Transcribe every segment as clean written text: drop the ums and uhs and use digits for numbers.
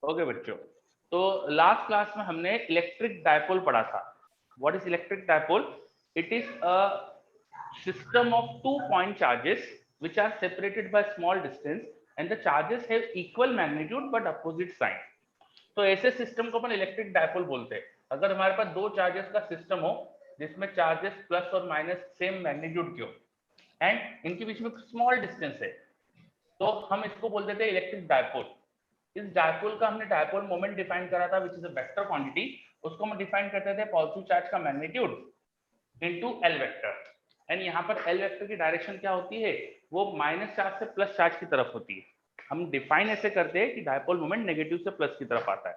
Okay बच्चों, तो last class में हमने इलेक्ट्रिक डायपोल पढ़ा था। What is electric dipole? It is a system of 2 point charges which are separated by small distance and the charges have equal magnitude but opposite sign. तो ऐसे system को अपन electric dipole बोलते हैं। अगर हमारे पास दो चार्जेस का सिस्टम हो जिसमें चार्जेस प्लस और माइनस सेम मैग्नीट्यूड के हो एंड इनके बीच में स्मॉल डिस्टेंस है, तो हम इसको बोल देते हैं इलेक्ट्रिक डायपोल। इस डायपोल का हमने डायपोल मोमेंट डिफाइन करा था which is a vector quantity. उसको हम डिफाइन करते थे पॉजिटिव चार्ज का magnitude into L vector. And यहाँ पर एल वेक्टर की डायरेक्शन क्या होती है? वो माइनस चार्ज से प्लस चार्ज की तरफ होती है। हम डिफाइन ऐसे करते हैं कि डायपोल मोमेंट नेगेटिव से प्लस की तरफ आता है।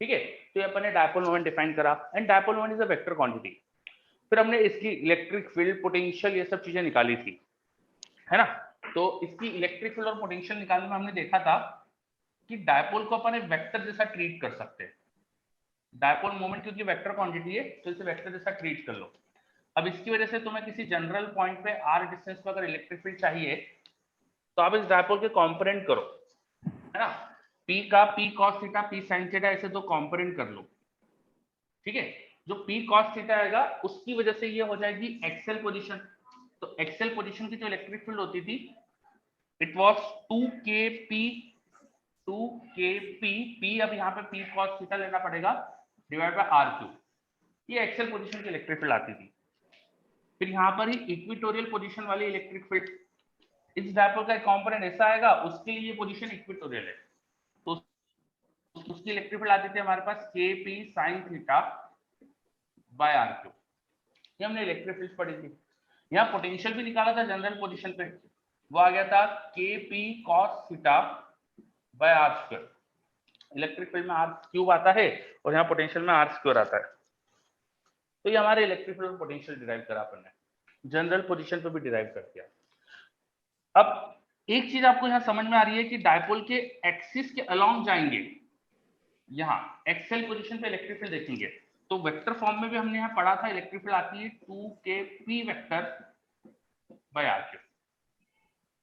ठीक है, तो ये अपन ने डायपोल मोमेंट डिफाइन करा and dipole moment is a vector quantity. फिर हमने इसकी इलेक्ट्रिक फील्ड, पोटेंशियल, ये सब चीजें निकाली थी, है ना। तो इसकी इलेक्ट्रिक फील्ड और पोटेंशियल निकालने में हमने देखा था कि डायपोल को अपन एक वेक्टर जैसा ट्रीट कर सकते हैं। डायपोल मोमेंट क्योंकि वेक्टर क्वांटिटी है तो इसे वेक्टर जैसा ट्रीट कर लो। अब इसकी वजह से तुम्हें किसी जनरल पॉइंट पे आर डिस्टेंस पर अगर इलेक्ट्रिक फील्ड चाहिए तो आप इस डायपोल के कंपोनेंट करो, है ना। पी का P cos theta, P sine theta, ऐसे दो कंपोनेंट कर लो। ठीक है, जो पी कॉस थीटा आएगा उसकी वजह से ये हो जाएगी एक्सेल पोजीशन। तो एक्सेल पोजीशन की जो इलेक्ट्रिक फील्ड होती थी it was 2kp, 2kp, p अब यहाँ पे p cos थीटा लेना पड़ेगा डिवाइड बाय आर क्यूब। ये एक्सेल पोजीशन की इलेक्ट्रिक फील्ड आती थी। फिर यहाँ पर ही इक्विटोरियल पोजीशन वाली इलेक्ट्रिक फील्ड, इस डायपोल का एक कंपोनेंट ऐसा आएगा, उसके लिए ये पोजीशन इक्विटोरियल है, तो उसकी इलेक्ट्रिक फील्ड आती थी हमारे पास kp sin theta by R cube. ये हमने इलेक्ट्रिक फील्ड पढ़ी थी। यहाँ पोटेंशियल भी निकाला था जनरल पोजीशन पे, वो आ गया था kp cos theta by R square. Electric field में आर क्यूब आता है और यहाँ पोटेंशियल में आर स्क्वायर आता है। तो ये हमारे इलेक्ट्रिक फील्ड पोटेंशियल डिराइव करा अपन ने, जनरल पोजीशन पे भी डिराइव कर दिया। अब एक चीज आपको यहाँ समझ में आ रही है कि डायपोल के एक्सिस के अलोंग जाएंगे, यहाँ एक्सेल पोजीशन पे इलेक्ट्रिक फील्ड देखेंगे तो वेक्टर फॉर्म में भी हमने यहाँ पढ़ा था इलेक्ट्रिक फील्ड आती है 2kp vector by R cube.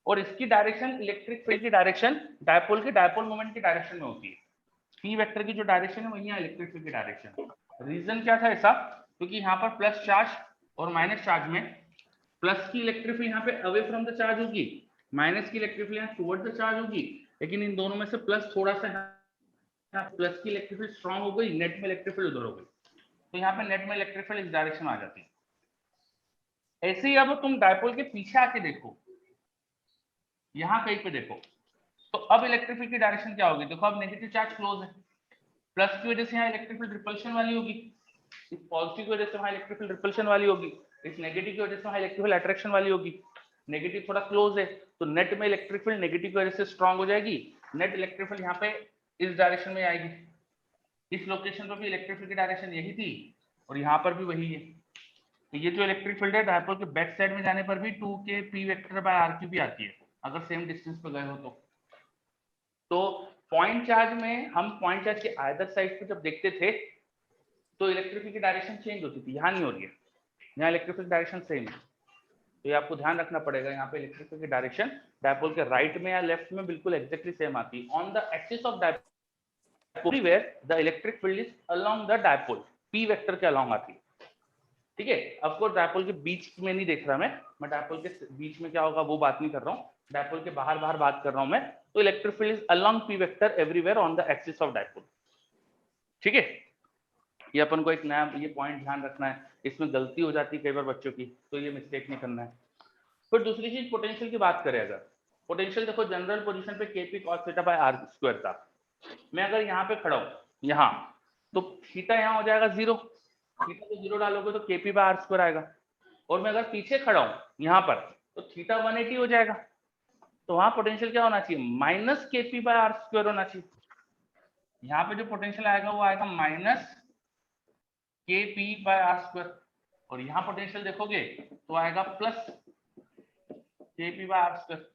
और इसकी डायरेक्शन, इलेक्ट्रिक फील्ड की डायरेक्शन डायपोल के डायपोल मोमेंट की डायरेक्शन में होती है। पी वेक्टर की जो डायरेक्शन है वही यहाँ इलेक्ट्रिक फील्ड की डायरेक्शन। रीजन क्या था ऐसा? क्योंकि यहाँ पर प्लस चार्ज और माइनस चार्ज में प्लस की इलेक्ट्रिक फील्ड यहाँ पे अवे फ्रॉम द चार्ज होगी, माइनस की इलेक्ट्रिक फील्ड यहाँ टुवर्ड द चार्ज होगी, लेकिन इन दोनों में से प्लस थोड़ा सा प्लस की इलेक्ट्रिक फील्ड स्ट्रांग हो गई, नेट में इलेक्ट्रिक फील्ड उधर हो गई, तो यहाँ पे नेट में इलेक्ट्रिक फील्ड इस डायरेक्शन में आ जाती है। ऐसे ही अब तुम डायपोल के पीछे आके देखो, यहाँ कहीं पे देखो, तो अब इलेक्ट्रिक फील्ड की डायरेक्शन क्या होगी? देखो अब नेगेटिव चार्ज क्लोज है, प्लस की वजह से यहाँ इलेक्ट्रिक फील्ड रिपल्शन वाली होगी, इस पॉजिटिव की वजह से वहाँ इलेक्ट्रिक फील्ड रिपल्शन वाली होगी, इस नेगेटिव की वजह से वहाँ इलेक्ट्रिक फील्ड अट्रैक्शन वाली होगी। नेगेटिव थोड़ा क्लोज है तो नेट में इलेक्ट्रिक फील्ड नेगेटिव की वजह से स्ट्रांग हो जाएगी, नेट इलेक्ट्रिक फील्ड यहाँ पे इस डायरेक्शन में आएगी। इस लोकेशन पर भी इलेक्ट्रिक फील्ड की डायरेक्शन यही थी और यहाँ पर भी वही है। तो ये जो इलेक्ट्रिक फील्ड है डायपोल के बैक साइड में जाने पर भी 2kp vector by R cube भी आती है अगर सेम डिस्टेंस पे गए हो तो पॉइंट चार्ज में हम पॉइंट चार्ज के आइदर साइड पे जब देखते थे तो इलेक्ट्रिक फील्ड की डायरेक्शन चेंज होती थी, यहाँ नहीं हो रही है, यहाँ इलेक्ट्रिक फील्ड डायरेक्शन सेम है। तो ये आपको ध्यान रखना पड़ेगा, यहाँ पे इलेक्ट्रिक फील्ड की डायरेक्शन डायपोल के राइट में या लेफ्ट में बिल्कुल एग्जैक्टली सेम आती है। On the axis of dipole everywhere the electric field is along the dipole, P vector के अलोंग आती है। ठीक है, ऑफ कोर्स डायपोल के बीच में नहीं देख रहा मैं डायपोल के बीच में क्या होगा वो बात नहीं कर रहा हूँ, डायपोल के बाहर बाहर बात कर रहा हूँ मैं। तो electric field is along P vector everywhere on the axis of dipole. ठीक है, ये अपन को एक नया ये पॉइंट ध्यान रखना है, इसमें गलती हो जाती है कई बार बच्चों की, तो ये मिस्टेक नहीं करना है। फिर दूसरी चीज पोटेंशियल की बात करें, अगर पोटेंशियल देखो जनरल पोजीशन पे kp cos theta bye r square था, मैं अगर यहाँ पे खड़ा हूँ यहाँ, तो थीटा यहाँ हो जाएगा 0, थीटा को 0 डालोगे तो kp बाय r स्क्वायर आएगा। और मैं अगर पीछे खड़ा हूँ यहाँ पर तो थीटा 180 हो जाएगा, तो वहां पोटेंशियल क्या होना चाहिए? Minus kp by r square होना चाहिए। यहाँ पे जो पोटेंशियल आएगा वो आएगा minus kp by r square, और यहाँ पोटेंशियल देखोगे तो आएगा plus kp by r square.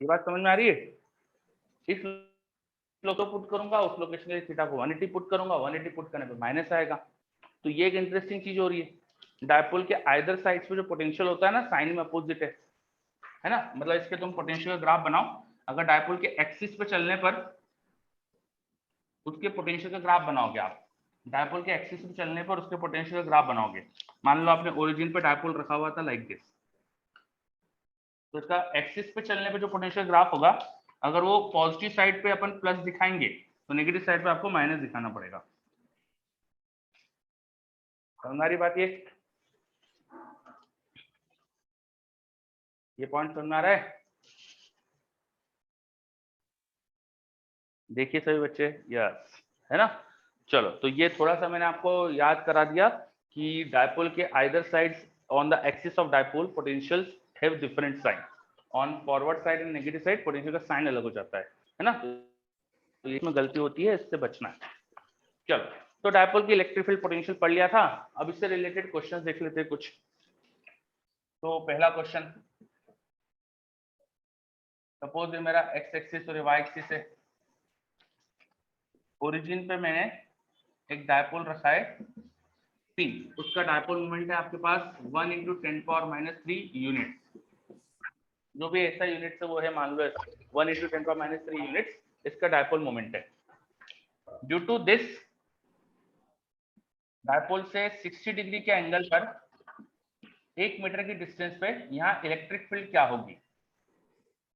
ये बात समझ में आ रही है? इस लोग को पुट करूंगा, उस लोकेशन के थीटा को 180 पुट करूंगा, 180 पुट करने पे माइनस आएगा। तो ये एक इंटरेस्टिंग चीज हो रही है, डायपोल के आइदर साइड्स पे जो पोटेंशियल होता है ना साइन में अपोजिट है ना। मतलब इसके तुम पोटेंशियल का ग्राफ बनाओ, अगर डायपोल के एक्सिस पे चलने पर उसके पोटेंशियल का ग्राफ बनाओगे आप। डायपोल के एक्सिस पे चलने पर उसके पोटेंशियल का ग्राफ बनाओगे। मान लो आपने ओरिजिन पे डायपोल रखा हुआ था लाइक दिस, तो इसका एक्सिस पे चलने पे जो पोटेंशियल ग्राफ होगा, अगर वो पॉजिटिव साइड पे अपन प्लस दिखाएंगे तो नेगेटिव साइड पे आपको माइनस दिखाना पड़ेगा। हमारी बात ये पॉइंट समझ में आ रहा है? देखिए सभी बच्चे, यस है ना। चलो, तो ये थोड़ा सा मैंने आपको याद करा दिया कि डायपोल के either sides on the axis of dipole potentials have different sign. On forward side and negative side potential का साइन अलग हो जाता है ना। तो इसमें गलती होती है, इससे बचना है। चलो, तो डायपोल की इलेक्ट्रिक फील्ड पोटेंशियल पढ़ लिया था। अब इससे रिलेटेड क्वेश्चन देख लेते हैं कुछ। तो पहला क्वेश्चन, सपोज ये मेरा एक्स एक्सिस और वाई एक्सिस है। ओरिजिन पे मैंने एक डायपोल रखा है P, उसका डायपोल मोमेंट है आपके पास 1 × 10⁻³ यूनिट। जो भी ऐसा यूनिट है वो है, मान लो 1 × 10⁻³ यूनिट इसका डायपोल मोमेंट है। ड्यू टू दिस, डायपोल से 60 डिग्री के एंगल पर 1 मीटर की डिस्टेंस पे यहाँ इलेक्ट्रिक फील्ड क्या होगी?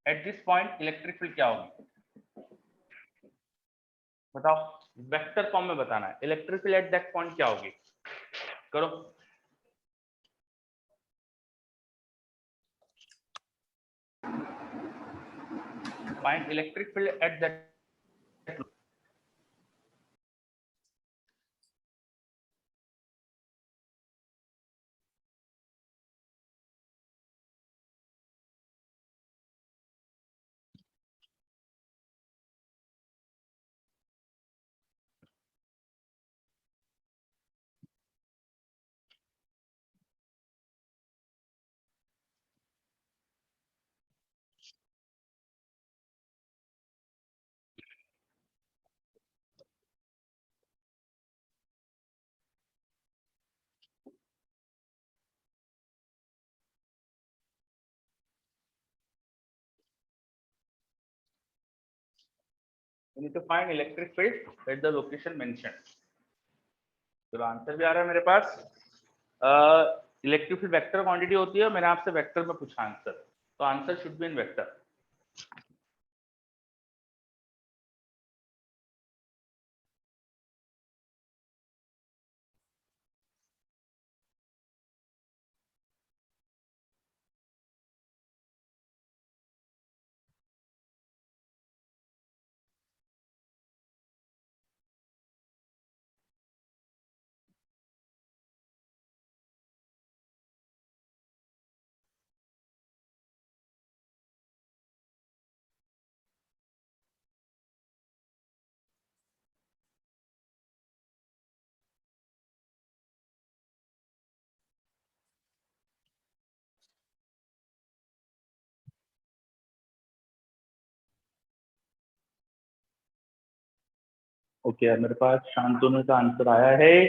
At this point electric field क्या होगी बताओ? वेक्टर फॉर्म में बताना है। Electric field at that point क्या होगी? करो। Find electric field at that. You need to find electric field at the location mentioned. चलो, आंसर भी आ रहा है मेरे पास। इलेक्ट्रिक फील्ड वेक्टर क्वांटिटी होती है, मैंने आपसे वेक्टर में पूछा आंसर, तो answer should be in vector. Okay, मेरे पास शांतनु का आंसर आया है।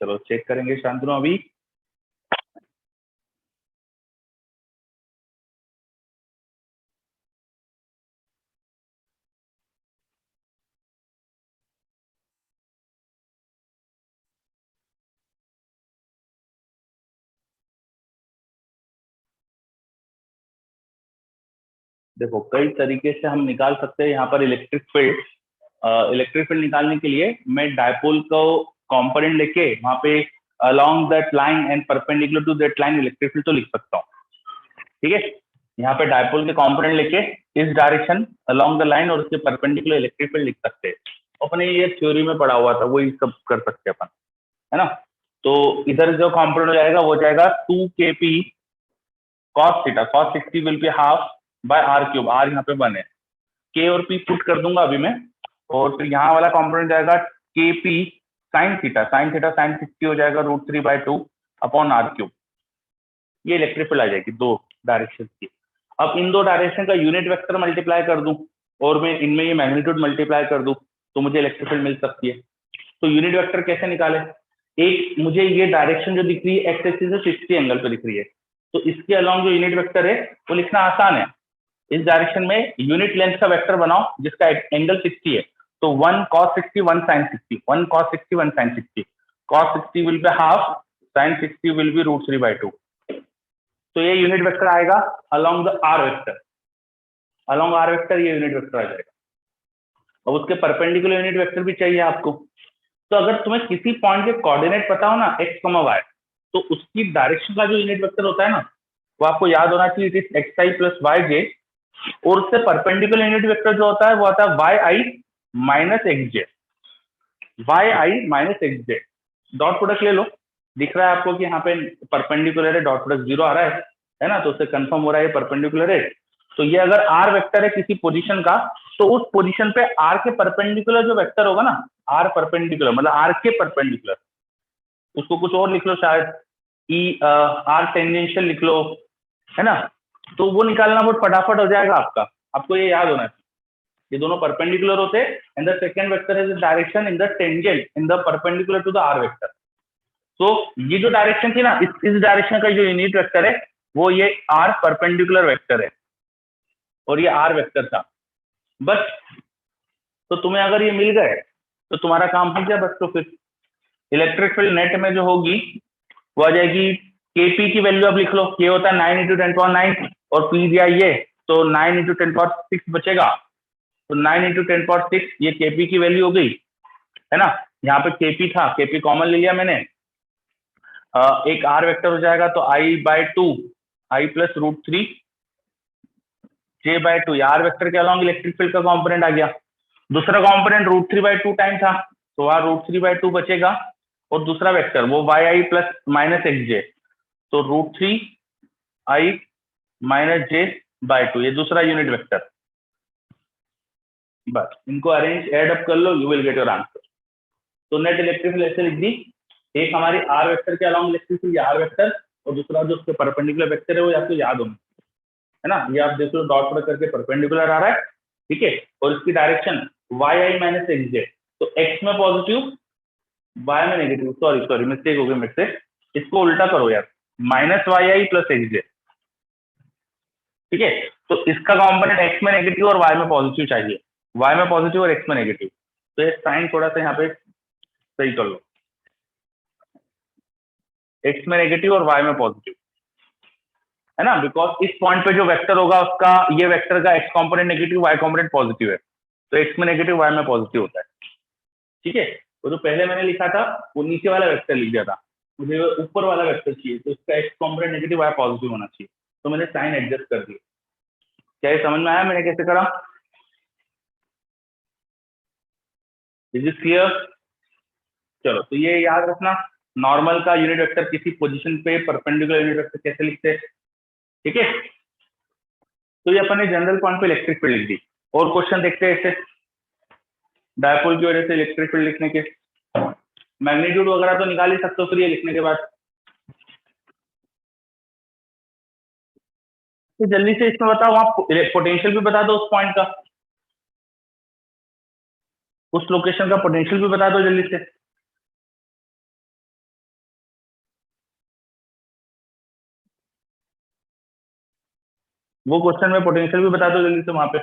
चलो चेक करेंगे शांतनु अभी। देखो, कई तरीके से हम निकाल सकते हैं यहाँ पर इलेक्ट्रिक फील्ड। इलेक्ट्रिक फील्ड निकालने के लिए मैं डायपोल को कंपोनेंट लेके वहां पे along that line and perpendicular to that line electric field तो लिख सकता हूँ। ठीक है, यहाँ पे डायपोल के कंपोनेंट लेके इस डायरेक्शन अलोंग द लाइन और उसके परपेंडिकुलर इलेक्ट्रिक फील्ड लिख सकते हैं। अपने ये थ्योरी में पढ़ा हुआ था, वही सब कर सकते हैं अपन, है ना। तो इधर जो कंपोनेंट जाएगा वो जाएगा 2kp cos theta. cos 60 will be half by r3। r यहाँ पे 1 है, k और p पुट कर दूंगा अभी मैं। और फिर यहाँ वाला कंपोनेंट जाएगा kp sin theta. sin theta sin 60 हो जाएगा √3/2 अपॉन r3। ये इलेक्ट्रिक फील्ड आ जाएगी दो डायरेक्शन की। अब इन दो डायरेक्शन का यूनिट वेक्टर मल्टीप्लाई कर दूं और मैं इनमें ये मैग्नीट्यूड मल्टीप्लाई कर दूं तो मुझे इलेक्ट्रिक फील्ड मिल सकती है। तो यूनिट वेक्टर कैसे निकाले? एक मुझे ये डायरेक्शन जो दिख रही है एक्स एक्सिस से 60 एंगल पे दिख रही है, तो इसके अलोंग जो यूनिट वेक्टर है वो लिखना आसान है। इस डायरेक्शन में यूनिट लेंथ का वेक्टर बनाओ जिसका एंगल 60 है, तो 1 cos 60 1 sin 60, 1 cos 60 1 sin 60, cos 60 will be half, sin 60 will be √3/2. तो ये यूनिट वेक्टर आएगा along the r vector, along r vector ये यूनिट वेक्टर आ जाएगा। अब उसके परपेंडिकुलर यूनिट वेक्टर भी चाहिए आपको। तो अगर तुम्हें किसी पॉइंट के कोऑर्डिनेट पता हो ना x, y, तो उसकी डायरेक्शन का जो यूनिट वेक्टर होता है ना, वो आपको याद होना चाहिए, इट इज xi + yj, और उससे परपेंडिकुलर यूनिट वेक्टर जो होता है वो आता है yi - xj, yi - xj। Dot product ले लो, दिख रहा है आपको कि यहाँ पे परपेंडिकुलर है, डॉट प्रोडक्ट 0 आ रहा है ना, तो उससे कंफर्म हो रहा है परपेंडिकुलर है। तो ये अगर r वेक्टर है किसी पोजीशन का, तो उस पोजीशन पे r के परपेंडिकुलर जो वेक्टर होगा ना, r परपेंडिकुलर मतलब r के परपेंडिकुलर, उसको कुछ और लिख लो शायद, r टेंजेंशियल लिख लो, है ना, तो वो निकालना बहुत फटाफट हो जाएगा आपका। आपको ये याद होना चाहिए, ये दोनों परपेंडिकुलर होते हैं, and the second vector is direction in the tangent in the perpendicular to the r vector. तो ये जो डायरेक्शन थी ना, इस डायरेक्शन का जो यूनिट वेक्टर है वो ये r परपेंडिकुलर वेक्टर है, और ये r वेक्टर था बस। तो तुम्हें अगर ये मिल गए तो तुम्हारा काम हो गया बस। तो फिर इलेक्ट्रिक फील्ड नेट में जो होगी वो आ जाएगी, केपी की वैल्यू अब लिख लो, के होता है 9 × 10⁹ और पी दिया ये, तो 9 × 10⁶ बचेगा, तो 9 × 10⁶ ये केपी की वैल्यू हो गई, है ना। यहाँ पे केपी था, केपी कॉमन ले लिया मैंने, एक आर वेक्टर हो जाएगा, तो I/2 I + √3 J/2, are vector के अलॉन्ग इलेक्ट्रिक फील्ड का कॉम्पोनेंट आ गया। दूसरा कॉम्पोनेंट √3/2 टाइम था, तो वहां √3/2 बचेगा, और दूसरा वेक्टर वो yi + -xj, तो √3i - j/2, ये दूसरा यूनिट वेक्टर। बस इनको अरेंज एड अप कर लो, you will get your answer. तो नेट इलेक्ट्रिक फील्ड ऐसे लिख दी, एक हमारी आर वेक्टर के along electric field R vector, और दूसरा जो उसके परपेंडिकुलर वेक्टर है वो आपको याद होना है ना। ये आप देख लो, डॉट प्रोडक्ट करके परपेंडिकुलर आ रहा है, ठीक है, और इसकी डायरेक्शन yi - xj, तो x में पॉजिटिव y में नेगेटिव, सॉरी मिस्टेक हो गई मेरे से, इसको उल्टा करो यार, -yi + xj, ठीक है। तो इसका कॉम्पोनेंट x में नेगेटिव और y में पॉजिटिव चाहिए, y में पॉजिटिव और x में नेगेटिव, तो ये साइन थोड़ा सा यहाँ पे सही कर लो, x में नेगेटिव और y में पॉजिटिव, है ना, बिकॉज इस पॉइंट पे जो वेक्टर होगा उसका, ये वेक्टर का x component negative, y component positive है, तो x में नेगेटिव y में पॉजिटिव होता है, ठीक है। वो जो पहले मैंने लिखा था वो नीचे वाला वेक्टर लिख दिया था, मुझे ऊपर वाला वेक्टर चाहिए, तो इसका x component negative y positive होना चाहिए, तो मैंने साइन एडजस्ट कर दिया। क्या ये समझ में आया मैंने कैसे करा? Is it clear? चलो, तो ये याद रखना, नॉर्मल का यूनिट वेक्टर किसी पोजीशन पे परपेंडिकुलर यूनिट वेक्टर कैसे लिखते हैं, ठीक है। तो ये अपन ने जनरल पॉइंट पे इलेक्ट्रिक फील्ड लिख दी, और क्वेश्चन देखते हैं ऐसे डायपोल की वजह से इलेक्ट्रिक फील्ड लिखने के, मैग्नीट्यूड वगैरह तो निकाल ही सकते हो फिर ये लिखने के बाद। तो जल्दी से इसमें बताओ, आप पोटेंशियल भी बता दो उस पॉइंट का, उस लोकेशन का पोटेंशियल भी बता दो जल्दी से। वो क्वेश्चन में पोटेंशियल भी बता दो जल्दी से वहां पे।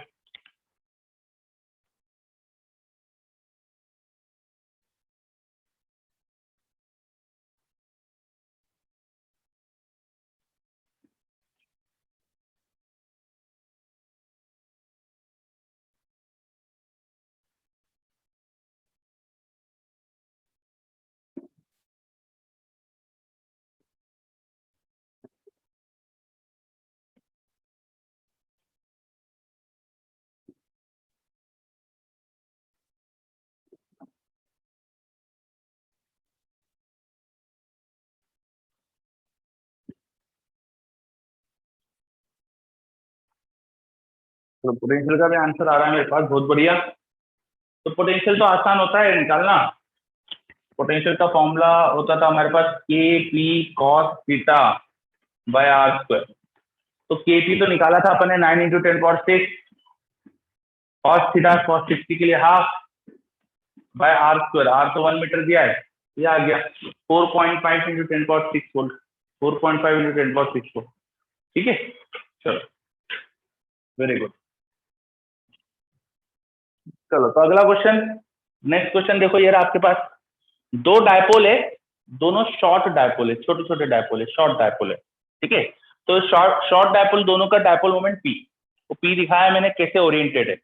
तो पोटेंशियल का भी आंसर आ रहा है मेरे पास, बहुत बढ़िया। तो पोटेंशियल तो आसान होता है निकालना, पोटेंशियल का फॉर्मूला होता था हमारे पास Kp cos θ/r²। तो Kp तो निकाला था अपन ने 9 × 10⁶, cos θ cos 60 के लिए ½ r², r तो 1 मीटर दिया है, ये आ गया 4.5 × 10⁶ वोल्ट, 4.5 × 10⁶ वोल्ट, ठीक है। चलो, वेरी गुड, चलो तो अगला क्वेश्चन, नेक्स्ट क्वेश्चन देखो यार, आपके पास दो डायपोल है, दोनों शॉर्ट डायपोल है, छोटे छोटे डायपोल है, शॉर्ट डायपोल है, ठीक है। तो शॉर्ट शॉर्ट डायपोल दोनों का डायपोल मोमेंट पी, तो पी दिखाया मैंने कैसे ओरिएंटेड है,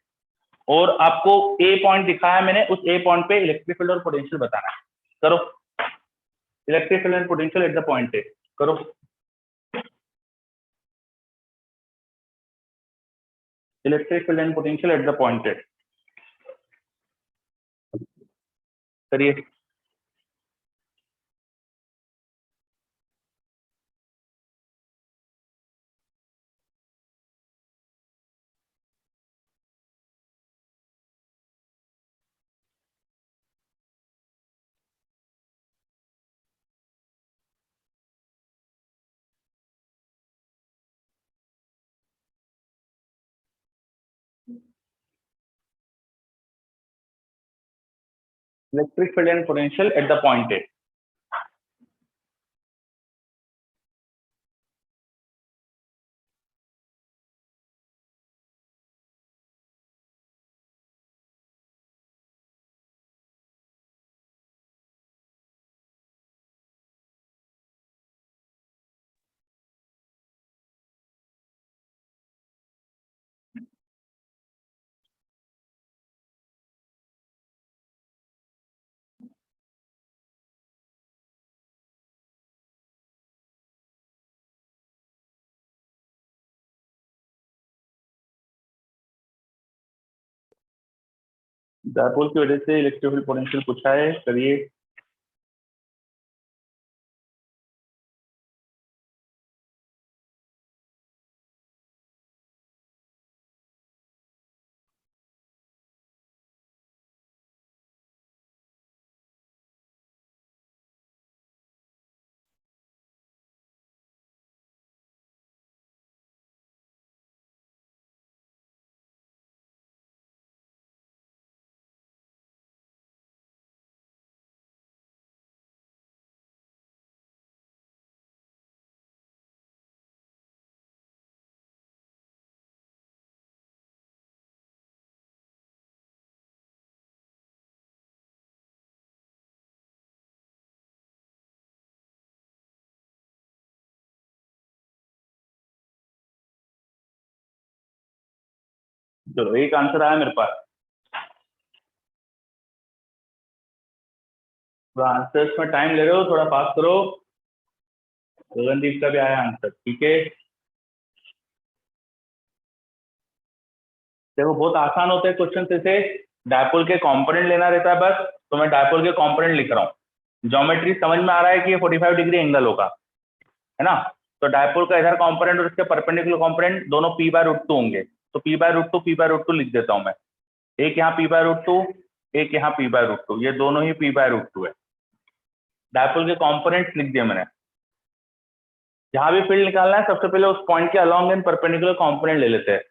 और आपको ए पॉइंट दिखाया मैंने, उस ए पॉइंट पे इलेक्ट्रिक फील्ड और पोटेंशियल बताना है। करो, electric field and potential at the point A, करो। Electric field and potential at the point A, करिए। Electric field and potential at the point A. Dipole की वजह से इलेक्ट्रिक फील्ड पोटेंशियल पूछा है, करिए। चलो एक आंसर आया मेरे पास, थोड़ा आंसर्स में टाइम ले रहे हो, थोड़ा पास करो। गगनदीप का भी आया आंसर, ठीक है। देखो बहुत आसान होते हैं क्वेश्चन ऐसे, डायपोल के कंपोनेंट लेना रहता है बस, तो मैं डायपोल के कंपोनेंट लिख रहा हूँ। ज्योमेट्री समझ में आ रहा है कि ये 45 डिग्री एंगल होगा, है ना। तो डायपोल का इधर कंपोनेंट और इसके परपेंडिकुलर कंपोनेंट दोनों पी बाय रूट टू होंगे, तो P by root two, P by root two लिख देता हूँ मैं। एक यहाँ पी बाय रूट टू, एक यहाँ पी बाय रूट टू, ये दोनों ही पी बाय रूट टू है। डायपोल के कंपोनेंट्स लिख दिए मैंने। जहां भी फील्ड निकालना है सबसे पहले उस पॉइंट के अलोंग एंड परपेंडिकुलर कंपोनेंट ले लेते हैं।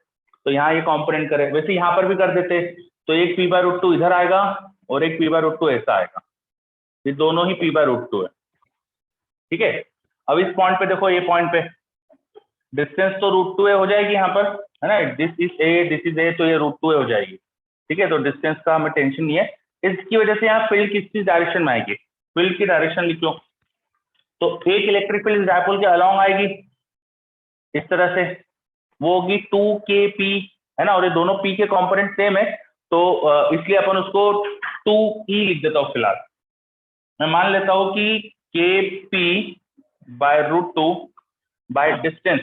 तो यहाँ ये कंपोनेंट करें, वैसे यहाँ पर भी कर देते, तो एक पी बाय रूट टू इधर आएगा और एक पी बाय रूट टू ऐसा आएगा, ये दोनों ही पी बाय रूट टू है, ठीक है। अब इस पॉइंट पे देखो, ये पॉइंट पे डिस्टेंस तो रूट टू ए हो जाएगी यहाँ पर, है ना। This is a, this is a, तो ये रूट टू ए हो जाएगी, ठीक है। तो डिस्टेंस का हमें टेंशन नहीं है। इसकी वजह से यहाँ फील्ड किस डायरेक्शन में आएगी, फील्ड की डायरेक्शन लिख लो। तो एक इलेक्ट्रिक फील्ड डायपोल के अलोंग आएगी इस तरह से, वो होगी 2kp, है ना। और ये दोनों p के कंपोनेंट सेम है, तो इसलिए अपन उसको 2e लिख देता हूँ फिलहाल। मैं मान लेता हूँ कि kp by root two by distance,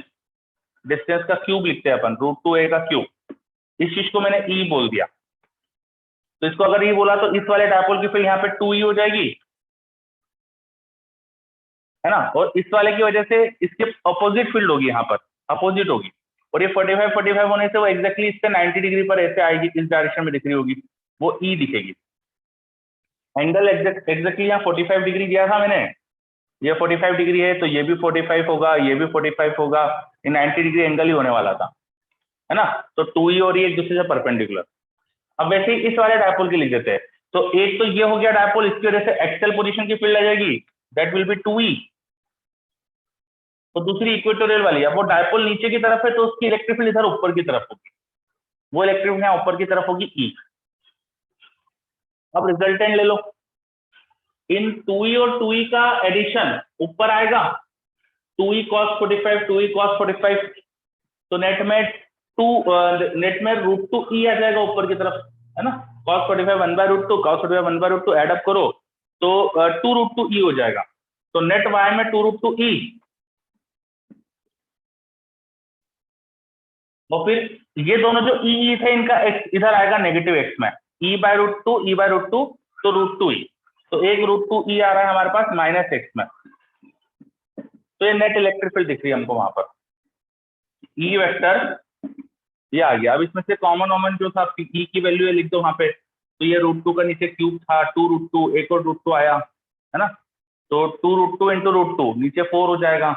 distance का क्यूब लिखते हैं अपन, रूट टू ए का क्यूब। इस चीज को मैंने e बोल दिया, तो इसको अगर e बोला तो इस वाले डायपोल की फील्ड यहाँ पे 2e हो जाएगी, है ना। और इस वाले की वजह से इसके अपोजिट फील्ड होगी, यहाँ पर अपोजिट होगी, और ये 45 होने से वो एग्जैक्टली इससे 90 डिग्री पर ऐसे आएगी, इस डायरेक्शन में दिख रही होगी, वो ई दिखेगी। एंगल एग्जैक्टली यहाँ 45 डिग्री दिया था मैंने, ये 45 डिग्री है, तो ये भी 45 होगा, ये भी 45 होगा, ये 90 डिग्री एंगल ही होने वाला था, है ना। तो 2e और ये एक दूसरे से परपेंडिकुलर। अब वैसे ही इस वाले डायपोल की लिख देते हैं, तो एक तो ये हो गया डायपोल, इसकी वजह से एक्सेल पोजीशन की फील्ड आ जाएगी, दैट विल बी 2e। तो दूसरी इक्वेटोरियल वाली, अब वो डायपोल नीचे की तरफ है तो उसकी इलेक्ट्रिक फील्ड इधर ऊपर की तरफ होगी, वो इलेक्ट्रिक फील्ड यहाँ ऊपर की तरफ होगी ई। अब रिजल्टेंट ले लो, इन 2e और 2e का एडिशन ऊपर आएगा, 2e cos 45 2e cos 45, तो नेट में रूट टू ई आ जाएगा ऊपर की तरफ, है ना। cos 45 1/√2 cos 45 1/√2 ऐड अप करो तो 2√2e हो जाएगा, तो नेट y में 2√2e, और फिर ये दोनों जो ई थे इनका x इधर आएगा नेगेटिव x में, e/√2 e/√2 तो √2e, तो एक √2e आ रहा है हमारे पास माइनस x में, तो ये नेट इलेक्ट्रिक फील्ड दिख रही है हमको वहां पर, ई वेक्टर ये आ गया। अब इसमें से कॉमन जो था ई की वैल्यू लिख दो वहां पे, तो ये √2 का नीचे क्यूब था 2√2, एक और √2 आया, है ना, तो 2√2 इंटू √2 नीचे 4 हो जाएगा,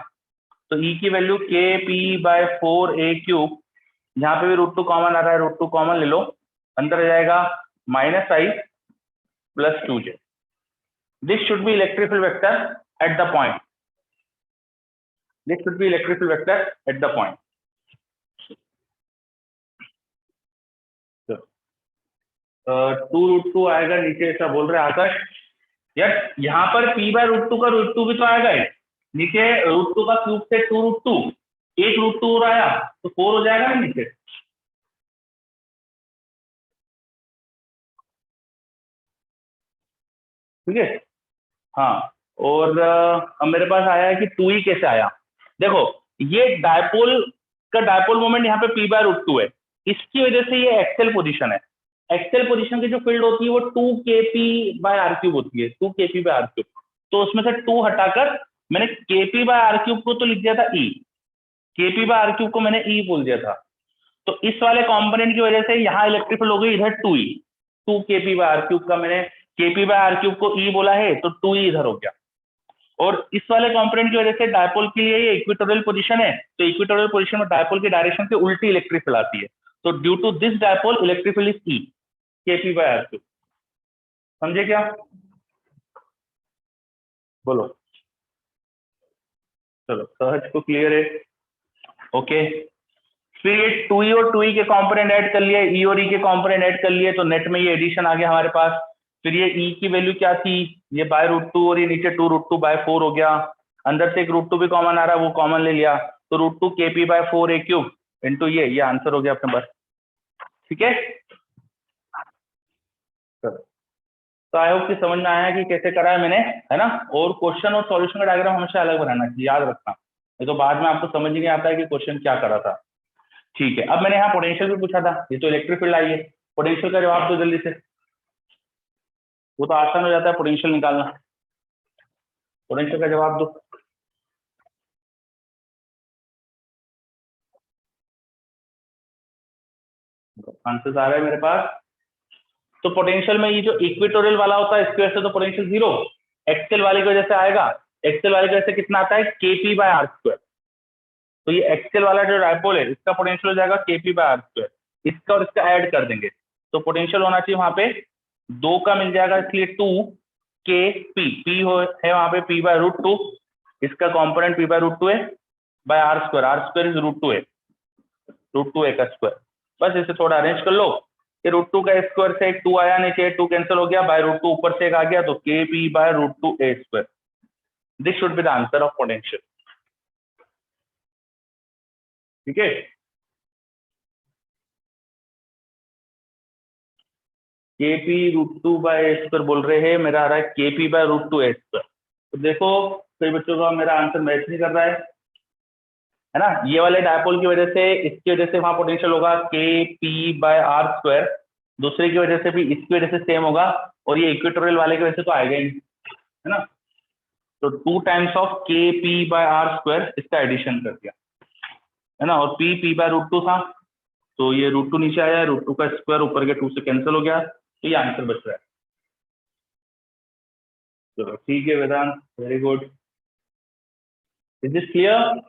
तो ई की वैल्यू kp/4a³, यहाँ पे भी √2 कॉमन आ रहा है, √2 कॉमन ले लो, अंदर आ जाएगा -i + 2j। This should be electric field vector eight the point, this should be electric field vector eight the point. 2√2 आएगा नीचे, ऐसा बोल रहे आकाश यार, यहाँ पर p/√2 का √2 भी तो आएगा ही, नीचे √2 का क्यूब से 2√2, एक √2 और आया तो 4 हो जाएगा ना नीचे, ठीक है। हाँ, और अब मेरे पास आया है कि 2e कैसे आया, देखो ये डायपोल का डायपोल मोमेंट यहाँ पे p/√2 है, इसकी वजह से ये एक्सेल पोजीशन है, एक्सेल पोजीशन की जो फील्ड होती है वो 2kp/r³ होती है, 2kp/r³, तो उसमें से 2 हटाकर मैंने kp/r³ को तो लिख दिया था e, kp/r³ को मैंने e बोल दिया था, तो इस वाले कंपोनेंट की वजह से यहाँ इलेक्ट्रिक फील्ड हो गई इधर 2e, 2kp/r³ का मैंने kp/r³ को e बोला है तो 2e इधर हो गया, और इस वाले कंपोनेंट की वजह से डायपोल के लिए ये इक्वेटोरियल पोजीशन है, तो इक्वेटोरियल पोजीशन में डायपोल की डायरेक्शन से उल्टी इलेक्ट्रिक फील्ड आती है, तो due to this dipole electric field is E kp/r³, समझे क्या, बोलो, चलो सहज को क्लियर है, ओके। फिर ये 2e और 2e के कंपोनेंट ऐड कर लिए, e और e के कंपोनेंट ऐड कर लिए, तो नेट में ये एडिशन आ गया हमारे पास। फिर ये e की वैल्यू क्या थी, ये √2 और ये नीचे 2√2/4 हो गया, अंदर से एक √2 भी कॉमन आ रहा है वो कॉमन ले लिया, तो √2 kp/4a³ इंटू ये आंसर हो गया अपने पास, ठीक है। तो आई होप कि समझ में आया कि कैसे करा है मैंने, है ना, और क्वेश्चन और सॉल्यूशन का डायग्राम हमेशा अलग बनाना चाहिए, याद रखना, नहीं तो बाद में आपको समझ ही नहीं आता है कि क्वेश्चन क्या करा था, ठीक है। अब मैंने यहाँ पोटेंशियल भी पूछा था, ये तो इलेक्ट्रिक फील्ड आई है, पोटेंशियल का जवाब दो जल्दी से, वो तो आसान हो जाता है पोटेंशियल निकालना, पोटेंशियल का जवाब दो। आंसर आ रहा है मेरे पास, तो पोटेंशियल में ये जो इक्वेटोरियल वाला होता है इसकी वजह से तो पोटेंशियल 0, एक्सेल वाले की वजह से आएगा, एक्सेल वाले की वजह से कितना आता है kp/r², तो ये एक्सेल वाला जो डायपोल है इसका पोटेंशियल हो जाएगा kp/r², इसका और इसका ऐड कर देंगे तो पोटेंशियल होना चाहिए वहां पे 2 का मिल जाएगा, इसलिए 2kp, p हो है वहां पे p/√2, इसका कंपोनेंट p/√2 है बाय r², r² इज √2 है, √2a का स्क्वायर, बस इसे थोड़ा अरेंज कर लो, ये √2 का स्क्वायर से एक 2 आया, नीचे 2 कैंसिल हो गया, बाय √2 ऊपर से एक आ गया, तो kp/√2a², this should be the answer of potential, ठीक है। kp√2/a² बोल रहे हैं, मेरा आ रहा है kp/√2a², तो देखो कई बच्चों का मेरा आंसर मैच नहीं कर रहा है ना, ये वाले डायपोल की वजह से इसकी वजह से वहां पोटेंशियल होगा kp/r², दूसरे की वजह से भी इसकी वजह से सेम होगा, और ये इक्वेटोरियल वाले की वजह से तो आएगा ही नहीं, है ना, तो 2 टाइम्स ऑफ kp/r² इसका एडिशन कर दिया, है ना, और p/√2 था, तो ये √2 नीचे आया, √2 का स्क्वायर ऊपर के 2 से कैंसिल हो गया, तो ये आंसर बच रहा है। चलो ठीक है Vedant, very good, is this clear.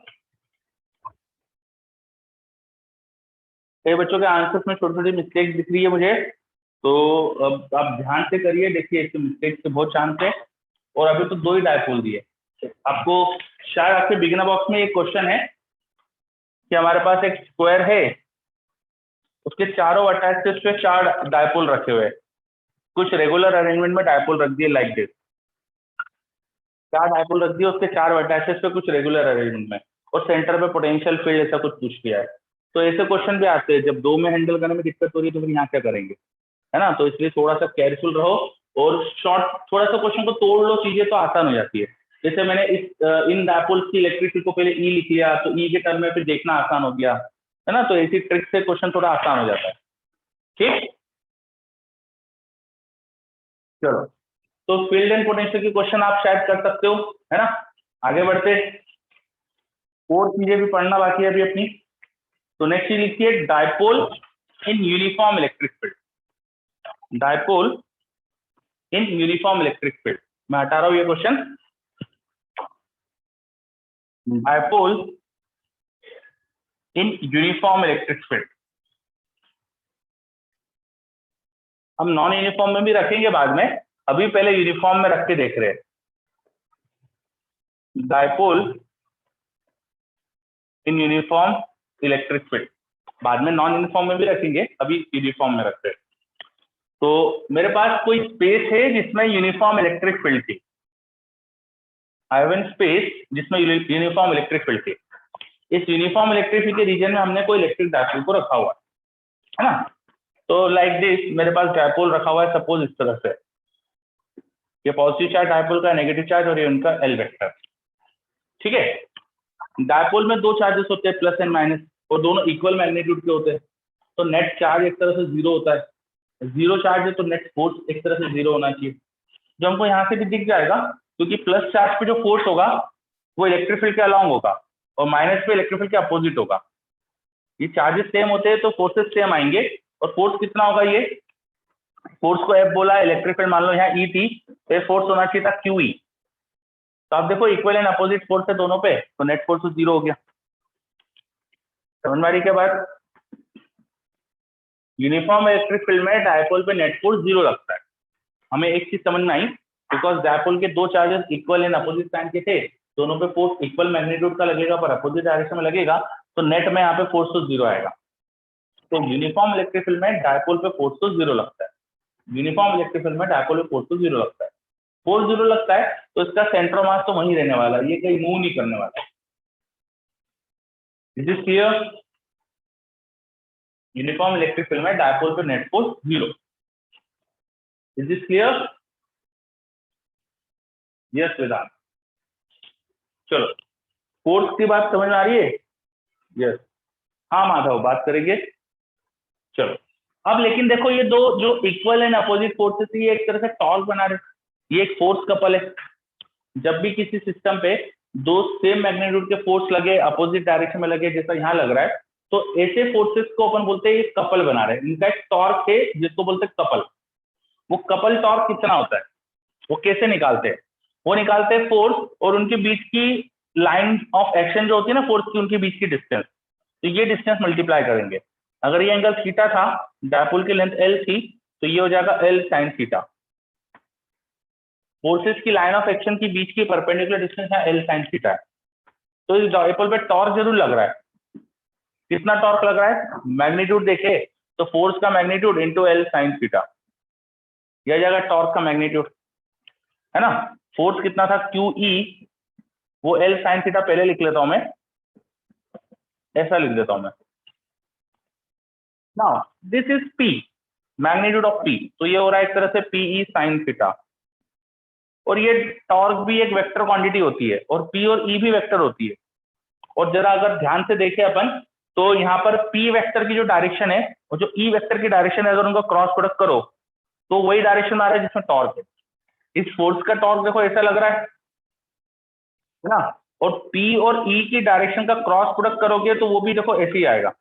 कई बच्चों के आंसर्स में छोटी छोटी मिस्टेक्स दिख रही है मुझे, तो अब आप ध्यान से करिए, देखिए इसके मिस्टेक्स के बहुत चांस है, और अभी तो 2 ही डायपोल दिए आपको, शायद आपके बिगिनर बॉक्स में एक क्वेश्चन है कि हमारे पास एक स्क्वायर है, उसके चारों अटैच से उस पर 4 डायपोल रखे हुए हैं, कुछ रेगुलर अरेंजमेंट में डायपोल रख दिए लाइक दिस, 4 डायपोल रख दिए, उसके 4 वर्टाइसेस पे कुछ रेगुलर अरेंजमेंट में, और सेंटर पे पोटेंशियल फील्ड ऐसा कुछ पूछ लिया है। तो ऐसे क्वेश्चन भी आते हैं, जब 2 में हैंडल करने में दिक्कत हो रही है तो फिर यहाँ क्या करेंगे, है ना। तो इसलिए थोड़ा सा केयरफुल रहो और शॉर्ट थोड़ा सा क्वेश्चन को तोड़ लो, चीजें तो आसान हो जाती है। जैसे मैंने इन डायपोल्स की इलेक्ट्रिसिटी को पहले ई लिख लिया, तो ई के टर्म में फिर देखना आसान हो गया, है ना। तो ऐसी ट्रिक से क्वेश्चन थोड़ा आसान हो जाता है। ठीक, चलो, तो फील्ड एंड पोटेंशियल के क्वेश्चन आप शायद कर सकते हो, है ना। आगे बढ़ते, और चीजें भी पढ़ना बाकी है अभी अपनी। तो नेक्स्ट चीज लिखिए, dipole in uniform electric field. Dipole in uniform electric field, मैं हटा रहा हूं ये question. Dipole in uniform electric field, हम नॉन यूनिफॉर्म में भी रखेंगे बाद में, अभी पहले यूनिफॉर्म में रख के देख रहे हैं। Dipole in uniform electric field, बाद में नॉन यूनिफॉर्म में भी रखेंगे, अभी यूनिफॉर्म में रखते हैं। तो मेरे पास कोई स्पेस है जिसमें यूनिफॉर्म इलेक्ट्रिक फील्ड थी, आई हैव एन स्पेस जिसमें यूनिफॉर्म इलेक्ट्रिक फील्ड थी। इस यूनिफॉर्म इलेक्ट्रिक फील्ड के रीजन में हमने कोई इलेक्ट्रिक डायपोल को रखा हुआ है ना। तो लाइक दिस मेरे पास डायपोल रखा हुआ है, सपोज इस तरह से, ये पॉजिटिव चार्ज डायपोल का, नेगेटिव चार्ज, और ये उनका एल वेक्टर। ठीक है, डायपोल में 2 चार्जेस होते हैं, प्लस एंड माइनस, और दोनों इक्वल मैग्नीट्यूड के होते हैं। तो नेट चार्ज एक तरह से 0 होता है, 0 चार्ज है तो नेट फोर्स एक तरह से 0 होना चाहिए, जो हमको यहाँ से भी दिख जाएगा, क्योंकि प्लस चार्ज पे जो फोर्स होगा वो इलेक्ट्रिक फील्ड के अलॉन्ग होगा, और माइनस पे इलेक्ट्रिक फील्ड के अपोजिट होगा। ये चार्जेस सेम होते हैं तो फोर्सेस सेम आएंगे, और फोर्स कितना होगा, ये फोर्स को एफ बोला, इलेक्ट्रिक फील्ड मान लो यहाँ ई थी, तो फोर्स होना चाहिए था क्यू ई। तो आप देखो इक्वल एंड अपोजिट फोर्स है दोनों पे, तो नेट फोर्स 0 हो गया। समझ में आ रही के बाद, यूनिफॉर्म इलेक्ट्रिक फील्ड में डायपोल पे नेट फोर्स 0 लगता है। हमें एक चीज समझ में आई, बिकॉज डायपोल के 2 charges equal and opposite sign के थे, दोनों पे फोर्स इक्वल मैग्नीट्यूड का लगेगा पर अपोजिट डायरेक्शन में लगेगा, तो नेट में यहाँ पे फोर्स तो 0 आएगा। तो यूनिफॉर्म इलेक्ट्रिक फील्ड में डायपोल पे फोर्स तो 0 लगता है, यूनिफॉर्म इलेक्ट्रिक फील्ड में डायपोल पे फोर्स तो 0 लगता है। फोर्स 0 लगता है तो इसका सेंटर ऑफ मास तो वहीं रहने वाला है, ये कहीं मूव नहीं करने वाला। Is this clear? Uniform electric field में डायपोल पे net force 0। Is this clear? Yes Vedant. चलो, फोर्स की बात समझ में आ रही है? यस। हाँ माधव, बात करेंगे। चलो, अब लेकिन देखो ये दो जो इक्वल एंड अपोजिट फोर्सेस, ये एक तरह से टॉर्क बना रहे, ये एक फोर्स कपल है। जब भी किसी सिस्टम पे 2 सेम मैग्नीट्यूड के फोर्स लगे, अपोजिट डायरेक्शन में लगे, जैसा यहाँ लग रहा है, तो ऐसे फोर्सेस को अपन बोलते हैं कपल बना रहे हैं। इनका एक टॉर्क है जिसको बोलते हैं कपल। वो कपल टॉर्क कितना होता है, वो कैसे निकालते हैं? वो निकालते हैं फोर्स और उनके बीच की लाइन ऑफ एक्शन जो होती है ना फोर्स की, उनके बीच की डिस्टेंस, तो ये डिस्टेंस मल्टीप्लाई करेंगे। अगर ये एंगल थीटा था, डायपोल की लेंथ एल थी, तो ये हो जाएगा एल साइन थीटा। फोर्सेस की लाइन ऑफ एक्शन के बीच की परपेंडिकुलर डिस्टेंस है एल साइन थीटा है। तो इस डायपोल पे टॉर्क जरूर लग रहा है। कितना टॉर्क लग रहा है? मैग्नीट्यूड देखे तो फोर्स का magnitude into L sine theta, यह जाएगा टॉर्क का मैग्नीट्यूड, है ना। फोर्स कितना था? क्यू ई, वो एल साइन थीटा पहले लिख लेता हूं मैं, ऐसा लिख देता हूं मैं। Now this is P, magnitude of P, तो ये हो रहा है एक तरह से पीई साइन थीटा। और ये टॉर्क भी एक वेक्टर क्वांटिटी होती है, और पी और ई भी वेक्टर होती है। और जरा अगर ध्यान से देखें अपन, तो यहाँ पर पी वेक्टर की जो डायरेक्शन है और जो ई वेक्टर की डायरेक्शन है, अगर उनको क्रॉस प्रोडक्ट करो तो वही डायरेक्शन आ रहा है जिसमें टॉर्क है। इस फोर्स का टॉर्क देखो ऐसा लग रहा है ना, और पी और ई की डायरेक्शन का क्रॉस प्रोडक्ट करोगे तो वो भी देखो ऐसे ही आएगा,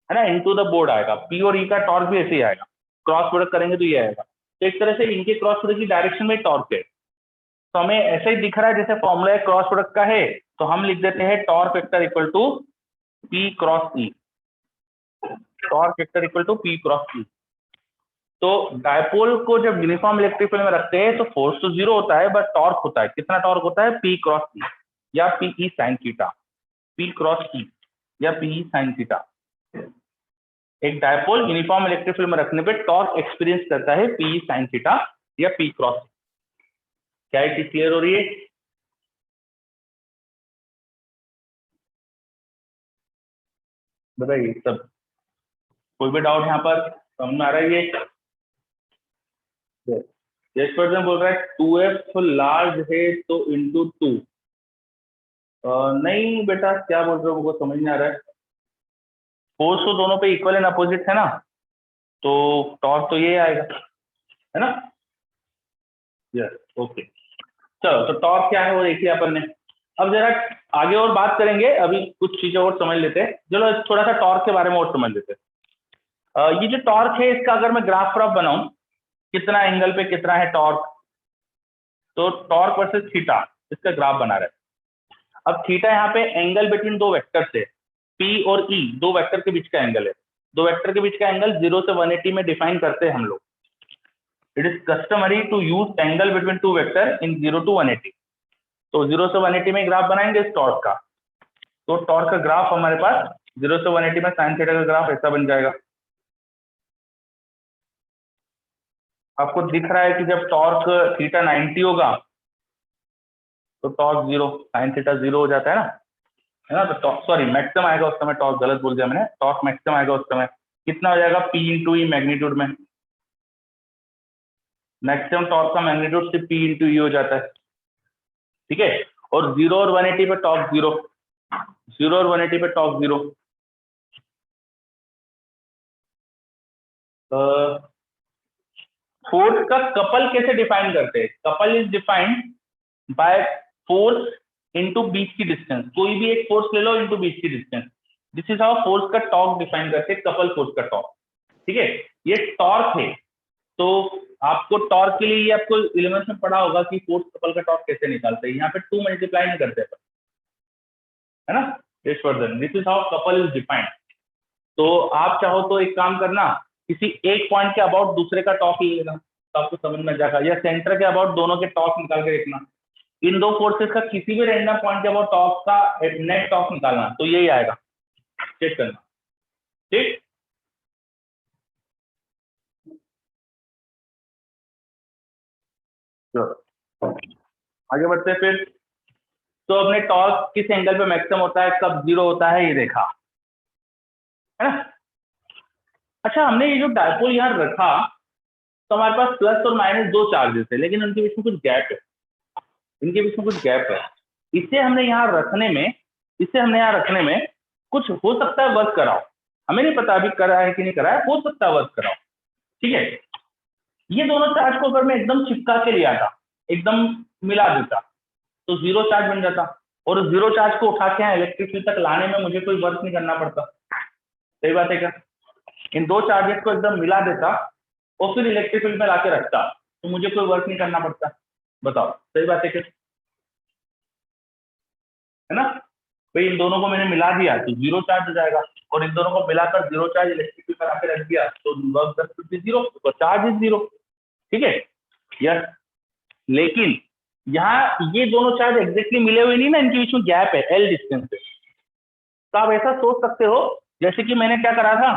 है ना, इनटू द बोर्ड आएगा। पी और ई का टॉर्क भी ऐसे ही आएगा, क्रॉस प्रोडक्ट करेंगे तो ये आएगा। तो एक तरह से इनके क्रॉस प्रोडक्ट की डायरेक्शन में टॉर्क है, तो हमें ऐसे ही दिख रहा है जैसे फॉर्मूला क्रॉस प्रोडक्ट का है, तो हम लिख देते हैं torque vector equal to P cross E, torque vector equal to P cross E. तो डायपोल को जब यूनिफॉर्म इलेक्ट्रिक फील्ड में रखते हैं तो फोर्स तो 0 होता है, बट टॉर्क होता है। कितना टॉर्क होता है? पी क्रॉस ई या P E sine theta, P cross E या पीई साइन थीटा। एक डायपोल यूनिफॉर्म इलेक्ट्रिक फील्ड में रखने पे टॉर्क एक्सपीरियंस करता है पी साइन थीटा या पी क्रॉस। क्या ये चीज क्लियर हो रही है? बताइए सब, कोई भी डाउट यहाँ पर समझ में आ रहा है? ये यस पर्सन बोल रहा है 2f लार्ज है तो इंटू 2। नहीं बेटा, क्या बोल रहे हो, मुझको समझ नहीं आ रहा है। फोर्स तो दोनों पे इक्वल एंड अपोजिट है ना, तो टॉर्क तो ये आएगा, है ना? Yes, okay. चलो, तो टॉर्क क्या है वो देखिए अपन ने। अब जरा आगे और बात करेंगे, अभी कुछ चीजें और समझ लेते हैं। चलो थोड़ा सा टॉर्क के बारे में और समझ लेते हैं। ये जो टॉर्क है इसका अगर मैं ग्राफ बनाऊं, कितना एंगल पे कितना है टॉर्क, तो टॉर्क वर्सेस थीटा इसका ग्राफ बना रहे हैं। अब थीटा यहाँ पे एंगल बिटवीन दो वेक्टर से, पी और ई दो वेक्टर के बीच का एंगल है। दो वेक्टर के बीच का एंगल 0 से 180 में डिफाइन करते हैं हम लोग। It is customary to use angle between two vector in 0 to 180। तो 0 से 180 में ग्राफ बनाएंगे इस टॉर्क का, तो टॉर्क का ग्राफ हमारे पास 0 से 180 में साइन थीटा का ग्राफ ऐसा बन जाएगा। आपको दिख रहा है कि जब टॉर्क थीटा 90 होगा तो टॉर्क 0, साइन थीटा 0 हो जाता है ना? तो टॉर्क, सॉरी, मैक्सिमम आएगा उस समय, टॉर्क गलत बोल दिया मैंने, टॉर्क मैक्सिमम आएगा उस समय। कितना हो जाएगा? पी इंटू ई मैग्नीट्यूड में। मैक्सिमम टॉर्क का मैग्नीट्यूड सिर्फ पी इंटू ई हो जाता है, ठीक है? और 0 और 180 पे टॉर्क 0, 0 और 180 पे टॉर्क 0। फोर्स का कपल कैसे डिफाइन करते हैं? Couple is defined by force into बीच की डिस्टेंस। कोई भी एक फोर्स ले लो इनटू बीच की distance. This is how force का टॉर्क डिफाइन करते हैं, कपल फोर्स का टॉर्क, ठीक है? ये टॉर्क है, तो आपको टॉर्क के लिए ये आपको इलेवेंथ में पढ़ा होगा कि फोर्स कपल का टॉर्क कैसे निकालते हैं। यहाँ पे 2 मल्टीप्लाई नहीं करते, है ना? This is how couple is defined. तो आप चाहो तो एक काम करना, किसी एक पॉइंट के अबाउट दूसरे का टॉर्क ले लेना, तो आपको समझ में जाएगा, या सेंटर के अबाउट दोनों के टॉर्क निकाल के देखना। इन दो फोर्सेस का किसी भी रैंडम पॉइंट के अबाउट टॉर्क का नेट टॉर्क निकालना, तो यही आएगा, चेक करना, ठीक? आगे बढ़ते हैं फिर। तो अपने टॉर्क किस एंगल पे मैक्सिमम होता है, कब 0 होता है, ये देखा, है ना? अच्छा, हमने ये जो डायपोल यहाँ रखा, तो हमारे पास प्लस और माइनस दो चार्जेस है, लेकिन उनके बीच में कुछ गैप है, इनके बीच में कुछ गैप है। इसे हमने यहाँ रखने में कुछ हो सकता है वर्क कराओ, हमें नहीं पता अभी करा है कि नहीं करा है, हो सकता है वर्क कराओ, ठीक है? ये दोनों चार्ज को अगर मैं एकदम चिपका के लिया था, एकदम मिला देता, तो 0 चार्ज बन जाता, और 0 चार्ज को उठा के यहाँ इलेक्ट्रिक फील्ड तक लाने में मुझे कोई वर्क नहीं करना पड़ता। सही बात है क्या? इन दो चार्जेस को एकदम मिला देता और फिर इलेक्ट्रिक फील्ड में लाके रखता, तो मुझे कोई वर्क नहीं करना पड़ता। बताओ, सही बात है क्या? है ना? भाई इन दोनों को मैंने मिला दिया तो 0 चार्ज हो जाएगा, और इन दोनों को मिलाकर 0 चार्ज इलेक्ट्रिक फील्ड में लाके रख दिया तो वर्क 0, तो चार्ज इज 0, ठीक है? यस, लेकिन यहाँ ये दोनों चार्ज एग्जैक्टली मिले हुए नहीं ना, इनके बीच में गैप है L डिस्टेंस पे। तो आप ऐसा सोच सकते हो जैसे कि मैंने क्या करा था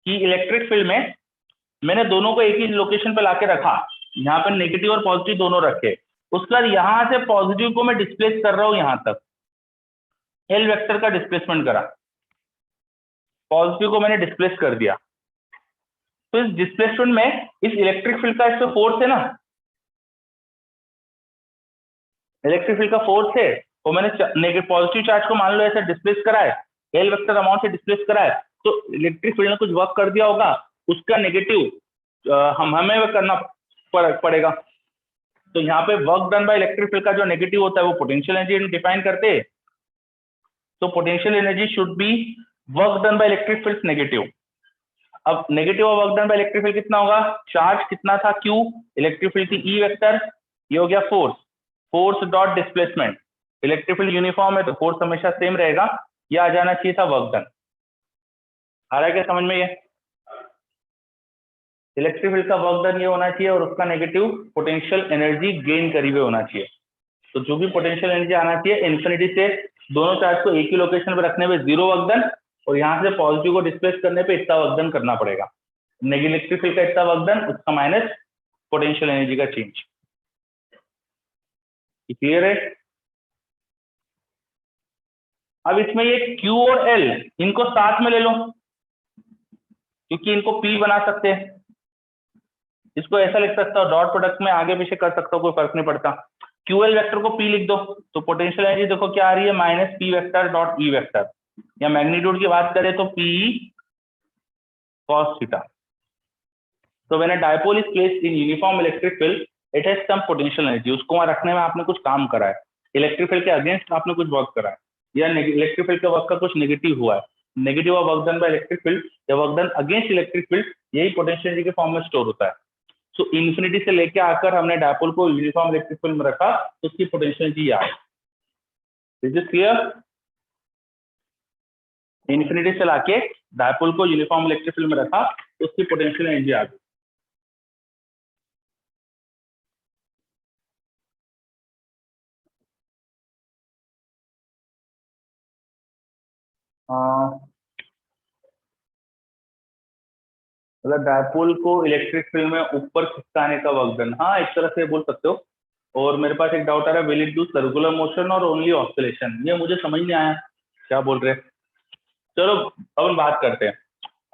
कि इलेक्ट्रिक फील्ड में मैंने दोनों को एक ही लोकेशन पे लाके रखा, यहाँ पे नेगेटिव और पॉजिटिव दोनों रखे, उसके बाद यहाँ से पॉजिटिव को मैं डिस्प्लेस कर रहा हूँ, यहाँ तक एल वेक्टर का डिस्प्लेसमेंट करा, पॉजिटिव को मैंने डिस्प्लेस कर दिया। तो इस डिस्प्लेसमेंट में इस इलेक्ट्रिक फील्ड का इस पे फोर्स है ना, इलेक्ट्रिक फील्ड का फोर्स है, तो मैंने नेगेटिव पॉजिटिव चार्ज को मान लो ऐसे डिस्प्लेस करा है, एल वेक्टर अमाउंट से डिस्प्लेस करा है, तो इलेक्ट्रिक फील्ड ने कुछ वर्क कर दिया होगा, उसका नेगेटिव हमें करना पड़ेगा। तो यहाँ पे work done by electric field का जो नेगेटिव होता है वो पोटेंशियल एनर्जी डिफाइन करते हैं। तो potential energy should be work done by electric field negative. अब negative work done by electric field कितना होगा? चार्ज कितना था Q, इलेक्ट्रिक फील्ड की E वेक्टर, ये हो गया force, force dot displacement. Electric field uniform है तो फोर्स हमेशा सेम रहेगा, ये आ जाना चाहिए था वर्क डन। आ रहा है क्या समझ में? ये इलेक्ट्रिक फील्ड का वर्क डन ये होना चाहिए और उसका नेगेटिव पोटेंशियल एनर्जी गेन करी हुए होना चाहिए। तो जो भी पोटेंशियल एनर्जी आना चाहिए इन्फिनिटी से दोनों चार्ज को एक ही लोकेशन पे रखने में 0 वर्क डन, और यहाँ से पॉजिटिव को डिस्प्लेस करने पे इतना वर्क डन करना पड़ेगा, नेगेटिव इलेक्ट्रिक फील्ड का इतना वर्क डन, उसका माइनस पोटेंशियल एनर्जी का चेंज। क्लियर है? अब इसमें ये Q और L इनको साथ में ले लो, क्योंकि इनको P बना सकते हैं। इसको ऐसा लिख सकता हूँ, डॉट प्रोडक्ट में आगे पीछे कर सकता हूँ, कोई फर्क नहीं पड़ता। QL वेक्टर को P लिख दो, तो पोटेंशियल एनर्जी देखो क्या आ रही है, minus P vector dot E vector, या मैग्नीट्यूड की बात करें तो P cos थीटा। तो when a dipole is placed in uniform electric field it has some potential energy. उसको वहां रखने में आपने कुछ काम करा है, इलेक्ट्रिक फील्ड के अगेंस्ट आपने कुछ वर्क करा है, या इलेक्ट्रिक फील्ड के वर्क का कुछ नेगेटिव हुआ है, negative work done by electric field या work done against electric field, यही पोटेंशियल एनर्जी के फॉर्म में स्टोर होता है। सो इन्फिनिटी से लेके आकर हमने डायपोल को यूनिफॉर्म इलेक्ट्रिक फील्ड में रखा, तो उसकी पोटेंशियल एनर्जी आ है। Is this clear? इन्फिनिटी से लाके डायपोल को यूनिफॉर्म इलेक्ट्रिक फील्ड में रखा, तो उसकी पोटेंशियल एनर्जी आ गई। मतलब डायपोल को इलेक्ट्रिक फील्ड में ऊपर खिसकाने का वर्क डन, हाँ एक तरह से बोल सकते हो। और मेरे पास एक डाउट आ रहा है, will it do circular motion और ओनली ऑस्किलेशन? ये मुझे समझ नहीं आया क्या बोल रहे हैं। चलो अब हम बात करते हैं,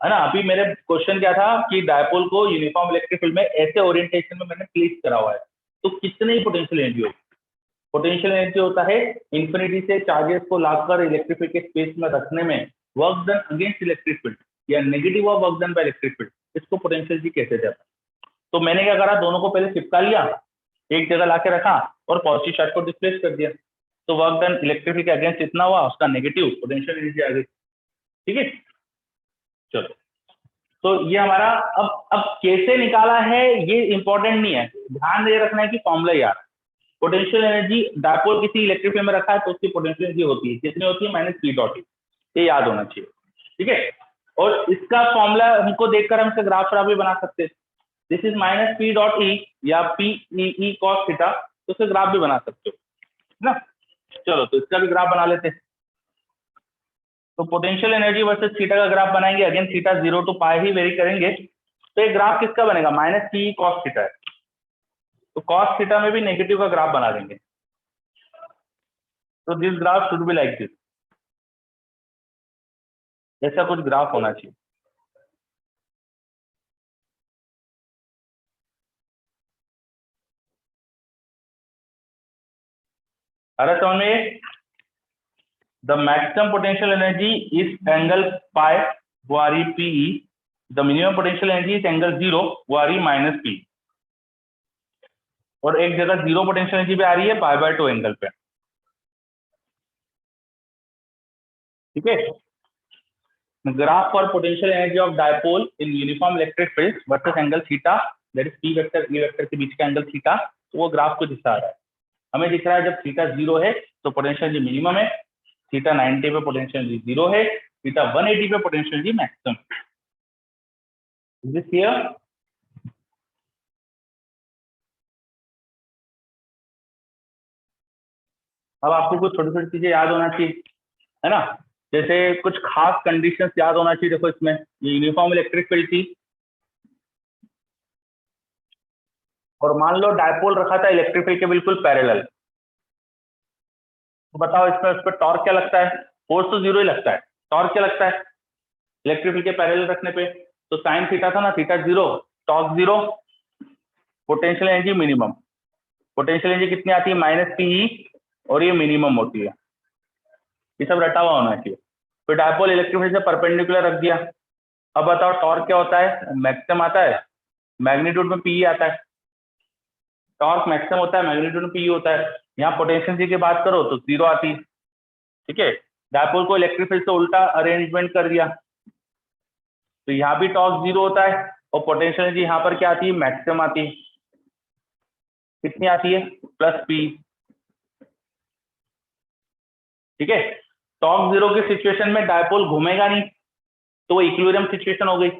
है ना। अभी मेरे क्वेश्चन क्या था कि डायपोल को यूनिफॉर्म इलेक्ट्रिक फील्ड में ऐसे ओरिएंटेशन में मैंने प्लेस करा हुआ है, तो कितनी पोटेंशियल एनर्जी होगी? पोटेंशियल एनर्जी होता है इंफिनिटी से चार्जेस को लाकर इलेक्ट्रिक फील्ड के स्पेस में रखने में work done against electric field या negative of work done by electric field, इसको पोटेंशियल एनर्जी कहते जाता है। तो मैंने क्या करा, दोनों को पहले चिपका लिया, एक जगह लाके रखा और पॉजिटिव चार्ज को डिस्प्लेस कर दिया, तो वर्क डन इलेक्ट्रिक फील्ड के अगेंस्ट इतना हुआ, उसका नेगेटिव पोटेंशियल एनर्जी आ गई। ठीक है, चलो तो ये हमारा अब कैसे निकाला है ये इंपॉर्टेंट नहीं है, ध्यान ये रखना है कि फॉर्मूला यार, पोटेंशियल एनर्जी डायपोल किसी इलेक्ट्रिक फील्ड में रखा है तो उसकी पोटेंशियल एनर्जी होती है, कितनी होती है, माइनस पी डॉट ई, ये याद होना चाहिए। ठीक है, और इसका फॉर्मूला हमको देखकर हम इसका ग्राफ भी बना सकते हैं, this is minus P dot E या पी ई कॉस थीटा, तो उसका ग्राफ भी बना सकते हो ना। चलो तो इसका भी ग्राफ बना लेते हैं। तो पोटेंशियल एनर्जी वर्सेस थीटा का ग्राफ बनाएंगे, अगेन थीटा 0 टू पाई ही वेरी करेंगे, तो ये ग्राफ किसका बनेगा, माइनस पी कॉस थीटा है, तो कॉस थीटा में भी नेगेटिव का ग्राफ बना देंगे। तो this graph should be like this, ऐसा कुछ ग्राफ होना चाहिए। अरे समझ में, the maximum potential energy is angle pi वो आ रही P E, the minimum potential energy is angle 0 वो आ रही माइनस पी, और एक जगह 0 पोटेंशियल एनर्जी भी आ रही है पाई बाय 2 एंगल पे। ठीक है, graph for potential energy of dipole in uniform electric field versus angle theta, that is P vector E vector के बीच का एंगल थीटा, तो वो ग्राफ को दिखा रहा है। हमें दिख रहा है जब थीटा 0 है तो पोटेंशियल एनर्जी मिनिमम है, थीटा 90 पे पोटेंशियल एनर्जी 0 है, थीटा 180 पे potential energy maximum. Is this clear? अब आपको कुछ छोटी छोटी चीजें याद होना चाहिए, है ना, जैसे कुछ खास कंडीशंस याद होना चाहिए। देखो इसमें ये यूनिफॉर्म इलेक्ट्रिक फील्ड थी, और मान लो डायपोल रखा था इलेक्ट्रिक फील्ड के बिल्कुल पैरेलल, तो बताओ इसमें उस पर टॉर्क क्या लगता है, फोर्स तो 0 ही लगता है, टॉर्क क्या लगता है इलेक्ट्रिक फील्ड के पैरेलल रखने पे, तो साइन थीटा था ना, theta 0 torque 0, potential energy minimum, potential energy कितनी आती है माइनस पीई, और ये मिनिमम होती है, ये सब रटा हुआ होना चाहिए। फिर डायपोल इलेक्ट्रिक फील्ड से परपेंडिकुलर रख दिया, अब बताओ टॉर्क क्या होता है, मैक्सिमम आता है, मैग्नीट्यूड में पीई आता है, टॉर्क मैक्सिमम होता है, मैग्नीट्यूड में पीई होता है। यहाँ पोटेंशियल की बात करो तो 0 आती है। ठीक है, डायपोल को इलेक्ट्रिक फील्ड से उल्टा अरेंजमेंट कर दिया, तो यहाँ भी टॉर्क 0 होता है, और पोटेंशियल एनर्जी यहाँ पर क्या आती है, मैक्सिमम आती है, कितनी आती है, प्लस पी। ठीक है, टॉर्क 0 की सिचुएशन में डायपोल घूमेगा नहीं, तो वो इक्विलिब्रियम सिचुएशन हो गई,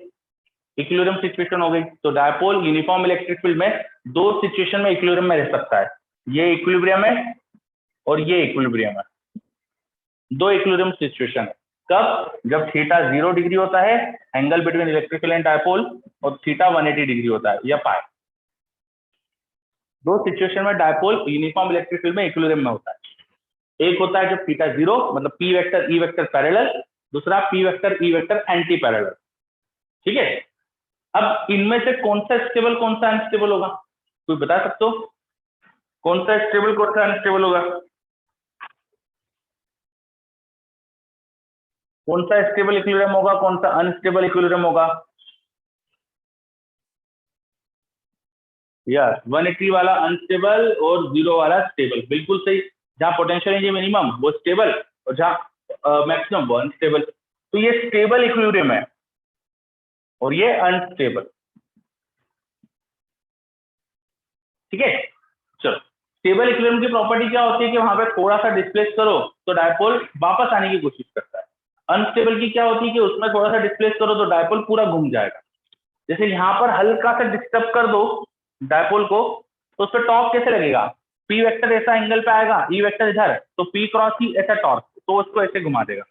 इक्विलिब्रियम सिचुएशन हो गई। तो डायपोल यूनिफॉर्म इलेक्ट्रिक फील्ड में दो सिचुएशन में इक्विलिब्रियम में रह सकता है, ये इक्विलिब्रियम है और ये इक्विलिब्रियम है, दो इक्विलिब्रियम सिचुएशन है। कब? जब थीटा 0 डिग्री होता है, angle between electric field and dipole, और थीटा 180 डिग्री होता है या पाई। दो सिचुएशन में डायपोल यूनिफॉर्म इलेक्ट्रिक फील्ड में इक्विलिब्रियम में होता है। एक होता है जब थीटा 0 मतलब P vector E vector parallel, दूसरा P vector E vector anti parallel. ठीक है, अब इनमें से कौन सा स्टेबल कौन सा अनस्टेबल होगा, कोई बता सकते हो? कौन सा स्टेबल कौन सा अनस्टेबल होगा? कौन सा स्टेबल इक्विलिब्रियम होगा, कौन सा अनस्टेबल इक्विलिब्रियम होगा? यस, 180 वाला अनस्टेबल और 0 वाला स्टेबल, बिल्कुल सही। जहां पोटेंशियल एनर्जी मिनिमम वो स्टेबल, और जहां मैक्सिमम वो अनस्टेबल। तो ये स्टेबल इक्विलिब्रियम है और ये अनस्टेबल। ठीक है, चलो। स्टेबल इक्विलिब्रियम की प्रॉपर्टी क्या होती है कि वहां पे थोड़ा सा डिस्प्लेस करो तो डायपोल वापस आने की कोशिश करता है। अनस्टेबल की क्या होती है कि उसमें थोड़ा सा डिस्प्लेस करो तो डायपोल पूरा घूम जाएगा। जैसे यहाँ पर हल्का सा डिस्टर्ब कर दो डायपोल को तो उस पर टॉर्क कैसे लगेगा? पी वेक्टर ऐसा एंगल पे आएगा, ई वेक्टर इधर, तो पी क्रॉस ई ऐसा टॉर्क, तो उसको ऐसे घुमा देगा,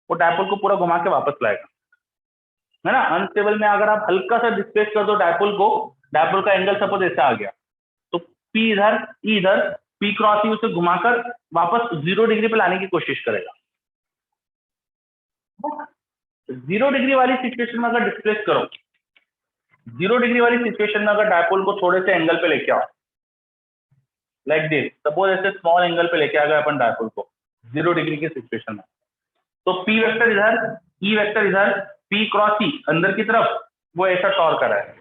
वो डायपोल को पूरा घुमा के वापस लाएगा, है ना। अनस्टेबल में अगर आप हल्का सा डिस्प्लेस कर दो डायपोल को, डायपोल का एंगल सपोज ऐसा आ गया, तो पी इधर ई इधर, पी क्रॉस ई उसे घुमाकर वापस 0 डिग्री पे लाने की कोशिश करेगा। 0 डिग्री वाली सिचुएशन में अगर डिस्प्लेस करो, 0 डिग्री वाली सिचुएशन में अगर डायपोल को थोड़े से एंगल पे लेके आओ, लाइक दिस, सपोज ऐसे स्मॉल एंगल पे लेके आ गए अपन डायपोल को 0 डिग्री की सिचुएशन में, तो पी वेक्टर इधर, ई वेक्टर इधर, पी क्रॉस ई अंदर की तरफ, वो ऐसा टॉर्क कर रहा है,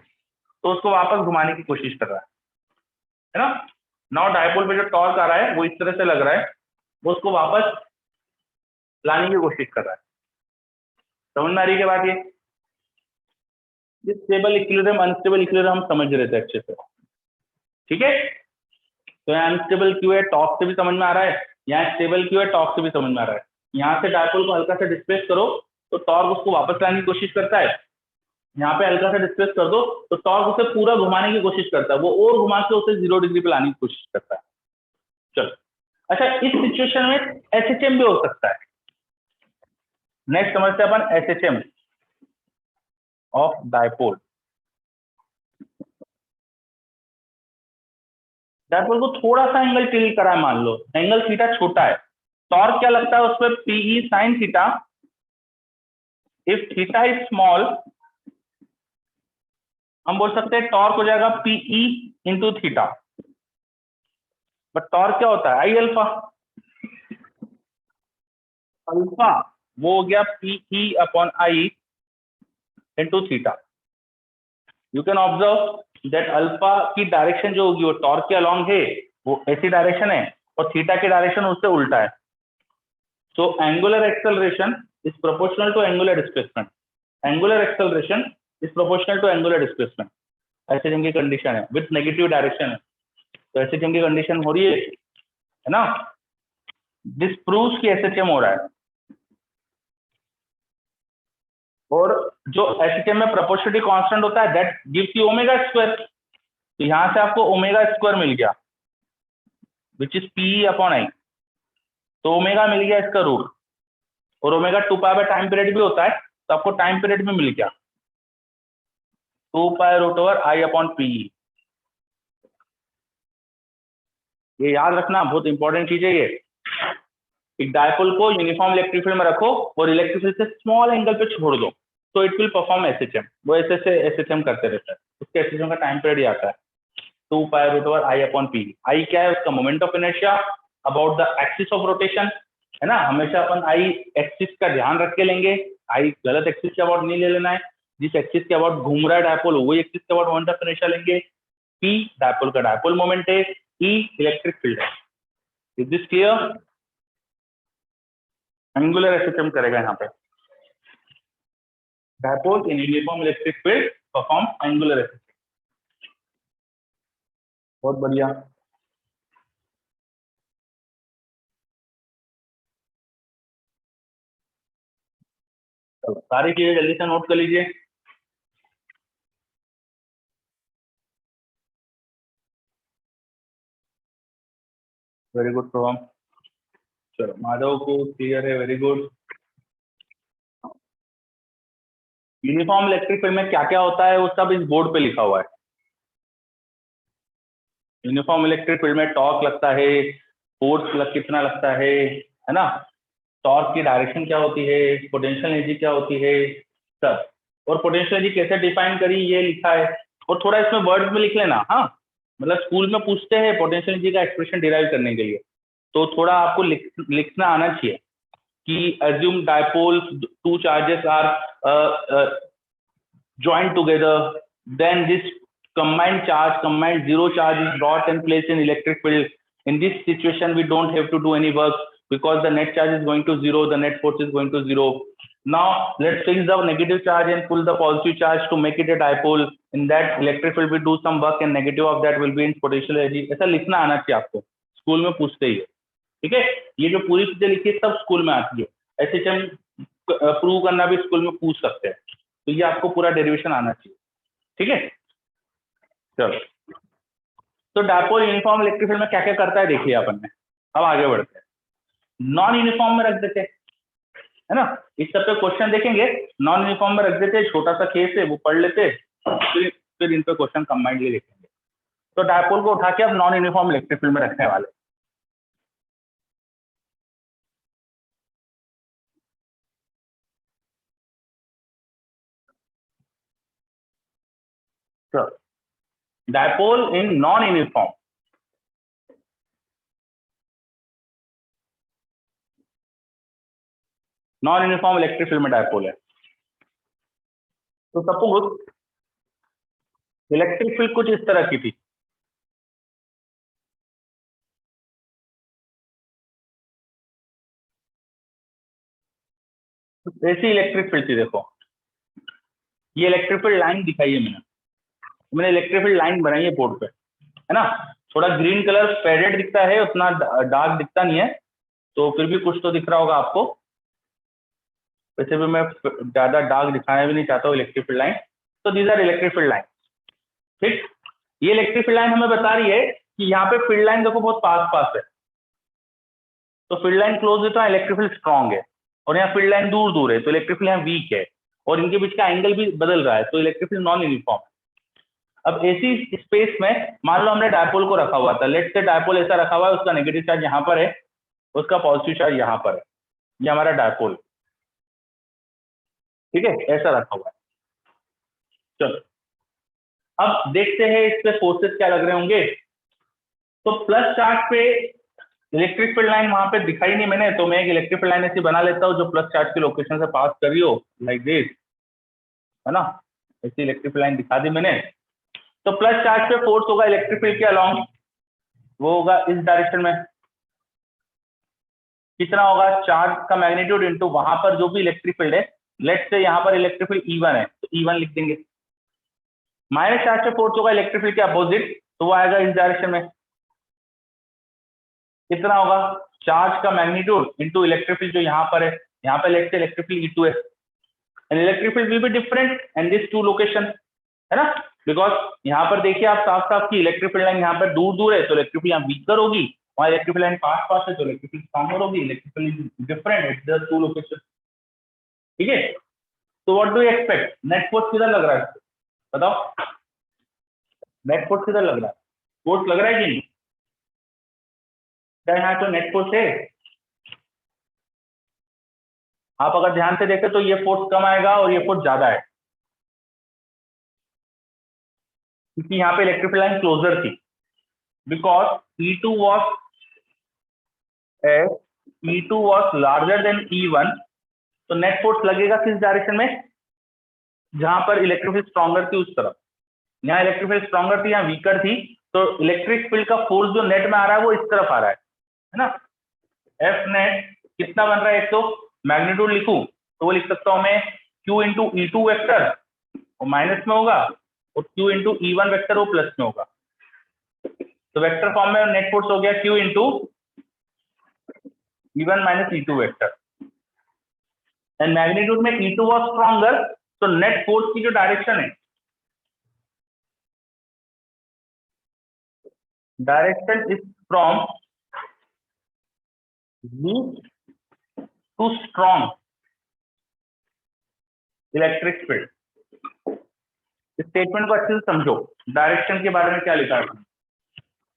तो उसको वापस घुमाने की कोशिश कर रहा है ना। नाउ डायपोल पे जो टॉर्क आ रहा है वो इस तरह से लग रहा है, वो उसको वापस लाने की कोशिश कर रहा है। समझ में आ रही है बात? ये स्टेबल इक्विलिब्रियम अनस्टेबल इक्विलिब्रियम हम समझ रहे थे अच्छे से। ठीक है, तो यहाँ अनस्टेबल क्यों है टॉर्क से भी समझ में आ रहा है, यहाँ स्टेबल क्यों है टॉर्क से भी समझ में आ रहा है। यहाँ से डायपोल को हल्का सा डिस्प्लेस करो तो टॉर्क उसको वापस लाने की कोशिश करता है, यहाँ पे हल्का सा डिस्प्लेस कर दो तो टॉर्क उसे पूरा घुमाने की कोशिश करता है, वो और घुमा के उसे 0 डिग्री पे लाने की कोशिश करता है। चलो, अच्छा, इस सिचुएशन में एसएचएम भी हो सकता है। नेक्स्ट समझते हैं अपन एसएचएम ऑफ डायपोल। डायपोल को थोड़ा सा एंगल टिल्ट करा है, मान लो एंगल थीटा छोटा है, टॉर्क क्या लगता है उस पर? P E sine theta. If theta is small, हम बोल सकते हैं टॉर्क हो जाएगा P E into theta. But torque क्या होता है? I alpha. अल्फा वो हो गया P E upon I into theta. You can observe that alpha की डायरेक्शन जो होगी वो टॉर्क के अलॉन्ग है, वो ऐसी डायरेक्शन है, और थीटा की डायरेक्शन उससे उल्टा है। So angular acceleration is proportional to angular displacement. Angular acceleration is proportional to angular displacement. SHM की कंडीशन है, विथ नेगेटिव डायरेक्शन है, तो एसएचएम की कंडीशन हो रही है ना। दिस प्रूव्स कि एसएचएम हो रहा है। और जो एसएचएम में प्रोपोर्शनलिटी कांस्टेंट होता है that gives you omega square, तो यहां से आपको ओमेगा स्क्वायर मिल गया which is P upon I, तो ओमेगा मिल गया इसका रूट, और omega 2 pi by time period भी होता है, तो आपको टाइम पीरियड में मिल गया 2 pi root over I upon P. ये याद रखना, बहुत इंपॉर्टेंट चीज है ये। एक डायपोल को यूनिफॉर्म इलेक्ट्रिक फील्ड में रखो और इलेक्ट्रिक फील्ड से स्मॉल एंगल पे छोड़ दो, तो इट विल परफॉर्म एसएचएम। वो ऐसे से एसएचएम करते रहता है, उसके एसएचएम का टाइम पीरियड ही आता है 2 pi root over I upon P. I क्या है? उसका moment of inertia about the axis of rotation, है ना। हमेशा अपन आई एक्सिस का ध्यान रख के लेंगे, आई गलत एक्सिस के अबाउट नहीं ले लेना है। जिस एक्सिस के अबाउट घूम रहा है डायपोल वही एक्सिस के अबाउट मोमेंट ऑफ इनर्शिया लेंगे। पी डायपोल का डायपोल मोमेंट है, ई इलेक्ट्रिक फील्ड है। Is this clear? Angular SHM करेगा यहाँ पे। Dipole in uniform electric field perform angular SHM. बहुत बढ़िया। चलो, सारी चीजें जल्दी से नोट कर लीजिए। Very good program. चलो, माधव को क्लियर है, very good. Uniform electric field में क्या क्या होता है वो सब इस बोर्ड पे लिखा हुआ है। यूनिफॉर्म इलेक्ट्रिक फील्ड में टॉर्क लगता है, फोर्स कितना लगता है ना, टॉर्क की डायरेक्शन क्या होती है, पोटेंशियल एनर्जी क्या होती है सब, और पोटेंशियल एनर्जी कैसे डिफाइन करी ये लिखा है। और थोड़ा इसमें वर्ड्स में लिख लेना, हाँ मतलब स्कूल में पूछते हैं पोटेंशियल एनर्जी का एक्सप्रेशन डिराइव करने के लिए, तो थोड़ा आपको लिखना आना चाहिए कि assume dipoles, two charges are joined together, then this combined zero charge is brought and placed in electric field. In this situation, we don't have to do any work because the net charge is going to zero, the net force is going to zero. Now let's fix the negative charge and pull the positive charge to make it a dipole. In that electric field, we do some work and negative of that will be in potential energy. ऐसा लिखना आना चाहिए आपको, school में पूछते ही है, ठीक है। ये जो पूरी चीजें लिखी है सब स्कूल में आती है, ऐसे हम प्रूव करना भी स्कूल में पूछ सकते हैं, तो ये आपको पूरा डेरिवेशन आना चाहिए, ठीक है। चलो, तो डायपोल यूनिफॉर्म इलेक्ट्रिक फील्ड में क्या क्या करता है देखिए अपन ने। अब आगे बढ़ते हैं, नॉन यूनिफॉर्म में रख देते हैं, है ना, इस सब पे क्वेश्चन देखेंगे, नॉन यूनिफॉर्म में रख देते हैं, छोटा सा केस है वो पढ़ लेते, फिर इन पे क्वेश्चन कंबाइंडली देखेंगे। तो डायपोल को उठा के अब नॉन यूनिफॉर्म इलेक्ट्रिक फील्ड में रखने वाले। So, dipole in non-uniform. Non-uniform electric field में डायपोल है। तो सपोज इलेक्ट्रिक फील्ड कुछ इस तरह की थी, ऐसी इलेक्ट्रिक फील्ड थी, देखो ये इलेक्ट्रिक फील्ड लाइन दिखाई है मैंने इलेक्ट्रिक फील्ड लाइन बनाई है बोर्ड पे, है ना, थोड़ा ग्रीन कलर फेडेड दिखता है, उतना डार्क दिखता नहीं है, तो फिर भी कुछ तो दिख रहा होगा आपको। वैसे भी मैं ज्यादा डार्क दिखाना भी नहीं चाहता हूँ इलेक्ट्रिक फील्ड लाइन। तो these are electric field line, ठीक। ये इलेक्ट्रिक फील्ड लाइन हमें बता रही है कि यहाँ पे फील्ड लाइन देखो बहुत पास पास है, तो फील्ड लाइन क्लोज है तो इलेक्ट्रिक फील्ड स्ट्रॉन्ग है, और यहाँ फील्ड लाइन दूर दूर है तो इलेक्ट्रिक फील्ड यहाँ वीक है, और इनके बीच का एंगल भी बदल रहा है, तो इलेक्ट्रिक फील्ड नॉन यूनिफॉर्म है। अब ऐसी स्पेस में मान लो हमने डायपोल को रखा हुआ था, लेट्स से डायपोल ऐसा रखा हुआ है, उसका नेगेटिव चार्ज यहाँ पर है, उसका पॉजिटिव चार्ज यहाँ पर है, ये हमारा डायपोल, ठीक है, ऐसा रखा हुआ है। चलो अब देखते हैं इस पे फोर्सेस क्या लग रहे होंगे। तो प्लस चार्ज पे इलेक्ट्रिक फील्ड लाइन वहां पे दिखाई नहीं मैंने, तो मैं एक इलेक्ट्रिक फील्ड लाइन ऐसी बना लेता हूँ जो प्लस चार्ज की लोकेशन से पास कर रही हो, लाइक दिस, है ना, ऐसी इलेक्ट्रिक फील्ड लाइन दिखा दी मैंने। तो प्लस चार्ज पे फोर्स होगा इलेक्ट्रिक फील्ड के अलोंग, वो होगा इस डायरेक्शन में, कितना होगा, चार्ज का मैग्नीट्यूड इनटू वहां पर जो भी इलेक्ट्रिक फील्ड है, लेट्स से यहाँ पर इलेक्ट्रिक फील्ड E1 है तो E1 लिख देंगे, माइनस चार्ज पे फोर्स होगा इलेक्ट्रिक फील्ड के अपोजिट, तो वो आएगा इस डायरेक्शन में, कितना होगा, चार्ज का मैग्नीट्यूड इनटू इलेक्ट्रिक फील्ड जो यहाँ पर है, यहाँ पे let's say electric field E2 है, and electric field will be different and this two location, है ना, बिकॉज यहाँ पर देखिए आप साफ साफ की इलेक्ट्रिक फील्ड लाइन यहाँ पर दूर दूर है तो इलेक्ट्रिक फील्ड यहाँ वीकर होगी, वहाँ इलेक्ट्रिक फील्ड लाइन पास पास है तो इलेक्ट्रिक फील्ड स्ट्रॉन्गर होगी, electric field different at the two location, ठीक है। तो what do you expect, net force किधर लग रहा है, बताओ नेट फोर्स किधर लग रहा है, फोर्स लग रहा है कि नहीं, क्या यहाँ तो नेट फोर्स है, आप अगर ध्यान से देखें तो ये फोर्स कम आएगा और ये फोर्स ज्यादा है, क्योंकि यहाँ पे इलेक्ट्रिक फील्ड लाइन क्लोजर थी, because E2 was larger than E1, तो नेट फोर्स लगेगा किस डायरेक्शन में, जहां पर इलेक्ट्रिक फील्ड स्ट्रॉन्गर थी उस तरफ, यहाँ इलेक्ट्रिक फील्ड स्ट्रॉन्गर थी, यहाँ वीकर थी, तो इलेक्ट्रिक फील्ड का फोर्स जो नेट में आ रहा है वो इस तरफ आ रहा है ना, एफ नेट कितना बन रहा है, एक तो मैग्नीट्यूड लिखूं तो वो लिख सकता हूं मैं Q इंटू E2 वेक्टर, वो माइनस में होगा, और Q इंटू E1 वेक्टर वो प्लस में होगा, तो वेक्टर फॉर्म में नेट फोर्स हो गया Q into E1 minus E2 vector, and magnitude में E2 वॉज स्ट्रॉन्गर, तो नेट फोर्स की जो डायरेक्शन है, direction is from weak to strong electric field, statement को अच्छे से समझो, डायरेक्शन के बारे में क्या लिखा है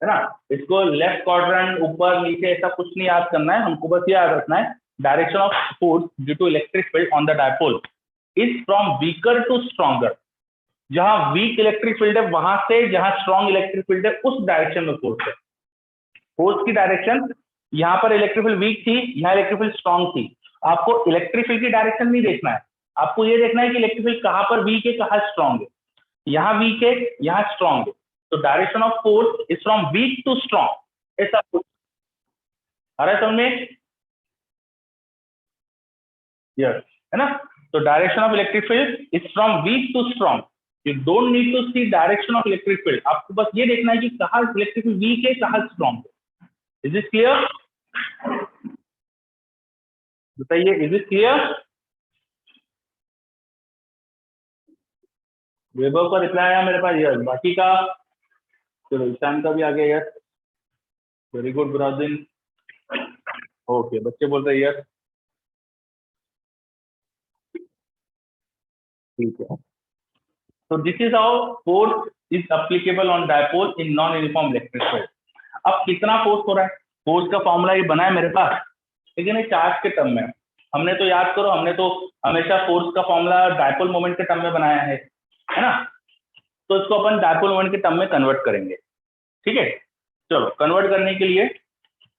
ना। इसको लेफ्ट क्वाड्रेंट ऊपर नीचे ऐसा कुछ नहीं याद करना है, हमको बस याद रखना है direction of force due to electric field on the dipole is from weaker to stronger. जहां वीक इलेक्ट्रिक फील्ड है वहां से जहां स्ट्रॉन्ग इलेक्ट्रिक फील्ड है उस डायरेक्शन में फोर्स है। फोर्स की डायरेक्शन, यहाँ पर इलेक्ट्रिक फील्ड वीक थी, यहाँ इलेक्ट्रिक फील्ड स्ट्रॉन्ग थी। आपको इलेक्ट्रिक फील्ड की डायरेक्शन नहीं देखना है, आपको ये देखना है कि इलेक्ट्रिक फील्ड कहाँ पर वीक है कहाँ स्ट्रॉन्ग है। यहाँ वीक है यहाँ स्ट्रॉन्ग है, तो direction of force is from weak to strong, ऐसा आ रहा है समझ में? यस, है ना। तो direction of electric field is from weak to strong. You don't need to see direction of electric field, आपको बस ये देखना है कि कहाँ इलेक्ट्रिक फील्ड वीक है कहाँ स्ट्रॉन्ग है। Is it clear? बताइए, इज इट क्लियर? वैभव का रिप्लाई आया मेरे पास, यस। बाकी का चलो, ईशान का भी आ गया, yes. Very good Brazil. Okay, बच्चे बोल रहे यस, ठीक है। So this is how force is applicable on dipole in non-uniform electric field. अब कितना फोर्स हो रहा है, फोर्स का फॉर्मूला ये बना है मेरे पास, लेकिन ये चार्ज के टर्म में। हमने तो याद करो, हमने तो हमेशा फोर्स का फॉर्मूला डायपोल मोमेंट के टर्म में बनाया है ना। तो इसको अपन डायपोल मोमेंट के टर्म में कन्वर्ट करेंगे, ठीक है। चलो, कन्वर्ट करने के लिए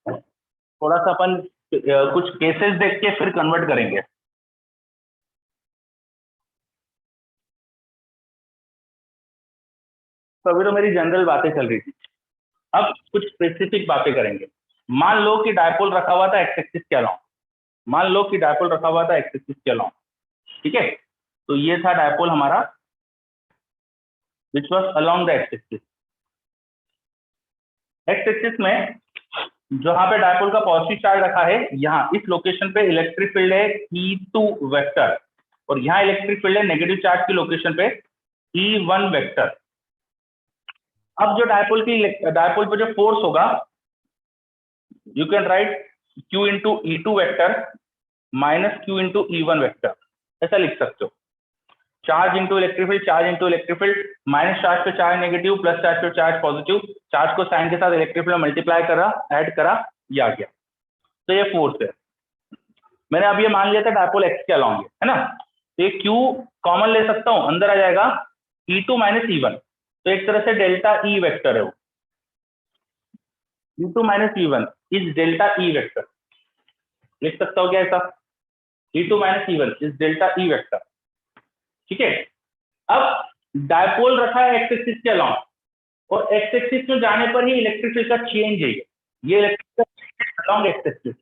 थोड़ा सा अपन कुछ केसेस देख के फिर कन्वर्ट करेंगे। तो अभी तो मेरी जनरल बातें चल रही थी, अब कुछ स्पेसिफिक बातें करेंगे। मान लो कि डायपोल रखा हुआ था एक्स एक्सिस के अलाउंग, मान लो कि डायपोल रखा हुआ था एक्स एक्सिस के अलाउंग, ठीक है। तो ये था डायपोल हमारा which was along the x axis. X axis में जहां पे डायपोल का पॉजिटिव चार्ज रखा है, यहाँ इस लोकेशन पे इलेक्ट्रिक फील्ड है E2 वेक्टर, और यहाँ इलेक्ट्रिक फील्ड है नेगेटिव चार्ज की लोकेशन पे E1 वेक्टर। अब जो डायपोल पे जो फोर्स होगा, you can write Q into E2 vector minus Q into E1 vector, ऐसा लिख सकते हो। Charge into electric field, charge into electric field, minus charge पे चार्ज नेगेटिव, प्लस चार्ज पे चार्ज पॉजिटिव, चार्ज को साइन के साथ इलेक्ट्रिक फील्ड मल्टीप्लाई करा, ऐड करा, ये आ गया। तो ये फोर्स है। मैंने अब ये मान लिया था डायपोल एक्स के अलोंग है ना, तो ये Q कॉमन ले सकता हूं, अंदर आ जाएगा E2 माइनस E1, तो एक तरह से डेल्टा E वेक्टर है वो। E2 minus E1 is delta E vector, लिख सकता हूँ क्या ऐसा? E2 minus E1 is delta E vector, ठीक है। अब डायपोल रखा है एक्स एक्सिस के अलाउंग, और एक्स एक्सिस में जाने पर ही इलेक्ट्रिक फील्ड का चेंज है, ये इलेक्ट्रिक अलोंग एक्स एक्सिस,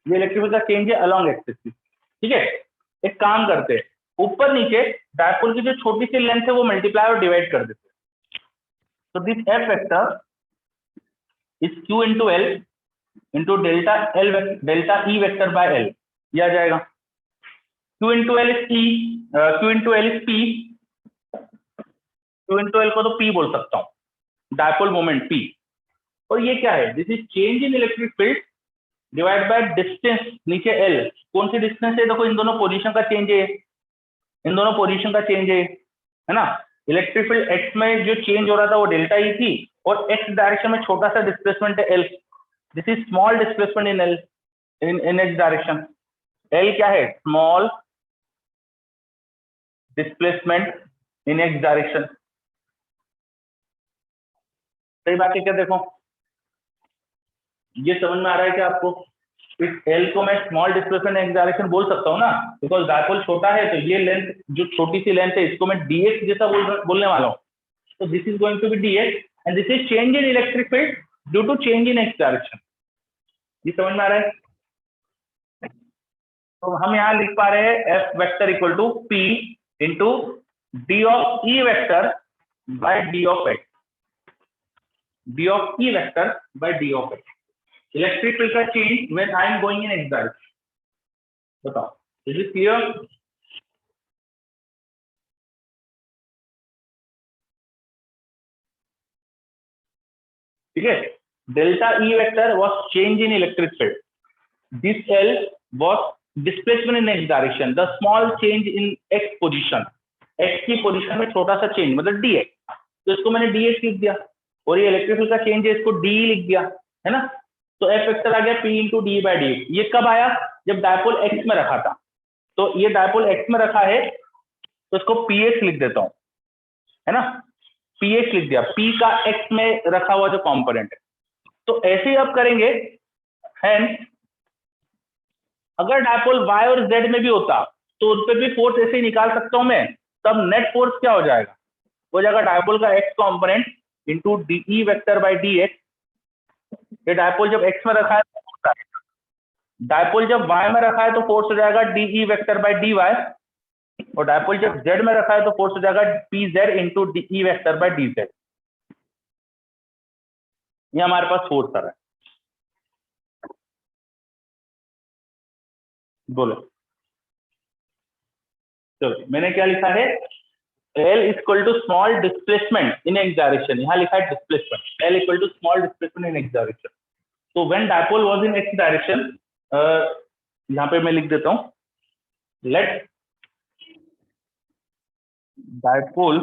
ये इलेक्ट्रिक फील्ड का चेंज है अलोंग एक्स एक्सिस, ठीक है। एक काम करते हैं, ऊपर नीचे डायपोल की जो छोटी सी लेंथ है वो मल्टीप्लाई और डिवाइड कर देते हैं। तो this F vector is Q into L into delta E vector bye L, ये आ जाएगा। Q into L is P, Q into L is P, Q into L को तो P बोल सकता हूँ, डायपोल मोमेंट P। और ये क्या है? This is change in electric field divide by distance नीचे L। कौन सी डिस्टेंस है? देखो, इन दोनों पोजीशन का चेंज है, इन दोनों पोजीशन का चेंज है ना। इलेक्ट्रिक फील्ड x में जो चेंज हो रहा था वो डेल्टा E थी, और x डायरेक्शन में छोटा सा डिस्प्लेसमेंट है L, this is small displacement in L, in x direction. L क्या है? स्मॉल डिस्प्लेसमेंट इन x डायरेक्शन। सही बात है क्या? देखो, ये समझ में आ रहा है क्या आपको? इस L को मैं स्मॉल डिस्प्लेसमेंट एक्स डायरेक्शन बोल सकता हूँ ना, बिकॉज डायपोल छोटा है, तो ये लेंथ जो छोटी सी लेंथ है इसको मैं dx जैसा बोलने वाला हूँ। तो this is going to be dx and this is change in electric field due to change in X direction. ये समझ में आ रहा है? तो हम यहाँ लिख पा रहे हैं F vector equal to P into D of E vector by D of x, D of E vector by D of x। Electric field का change when I am going in X direction. बताओ, is it clear? ठीक है। Delta E vector was change in electric field, this L was displacement in x direction, the small change in x position, x की position में छोटा सा change मतलब dx, तो इसको मैंने dx लिख दिया, और ये इलेक्ट्रिक फील्ड का चेंज है इसको d लिख दिया, है ना। तो F वेक्टर आ गया P into D by D. ये कब आया? जब डायपोल x में रखा था। तो ये डायपोल x में रखा है तो इसको px लिख देता हूं, है ना, px लिख दिया, p का x में रखा हुआ जो कंपोनेंट है। तो ऐसे ही आप करेंगे। हेंस अगर डायपोल y और z में भी होता तो उन पर भी फोर्स ऐसे ही निकाल सकता हूं मैं। तब नेट फोर्स क्या हो जाएगा? हो जाएगा डायपोल का x component into D vector by D x. ये डायपोल जब x में रखा है तो फोर्स आएगा, डायपोल जब y में रखा है तो फोर्स हो जाएगा D vector by D Y, और डायपोल जब z में रखा है तो फोर्स हो जाएगा P Z into D vector by D Z. ये हमारे पास फोर्स आ रहा है। बोलो, चलो मैंने क्या लिखा है? L equal to small displacement in X direction, यहाँ लिखा है displacement, L equal to small displacement in X direction. तो when dipole was in X direction, यहाँ पे मैं लिख देता हूँ, let dipole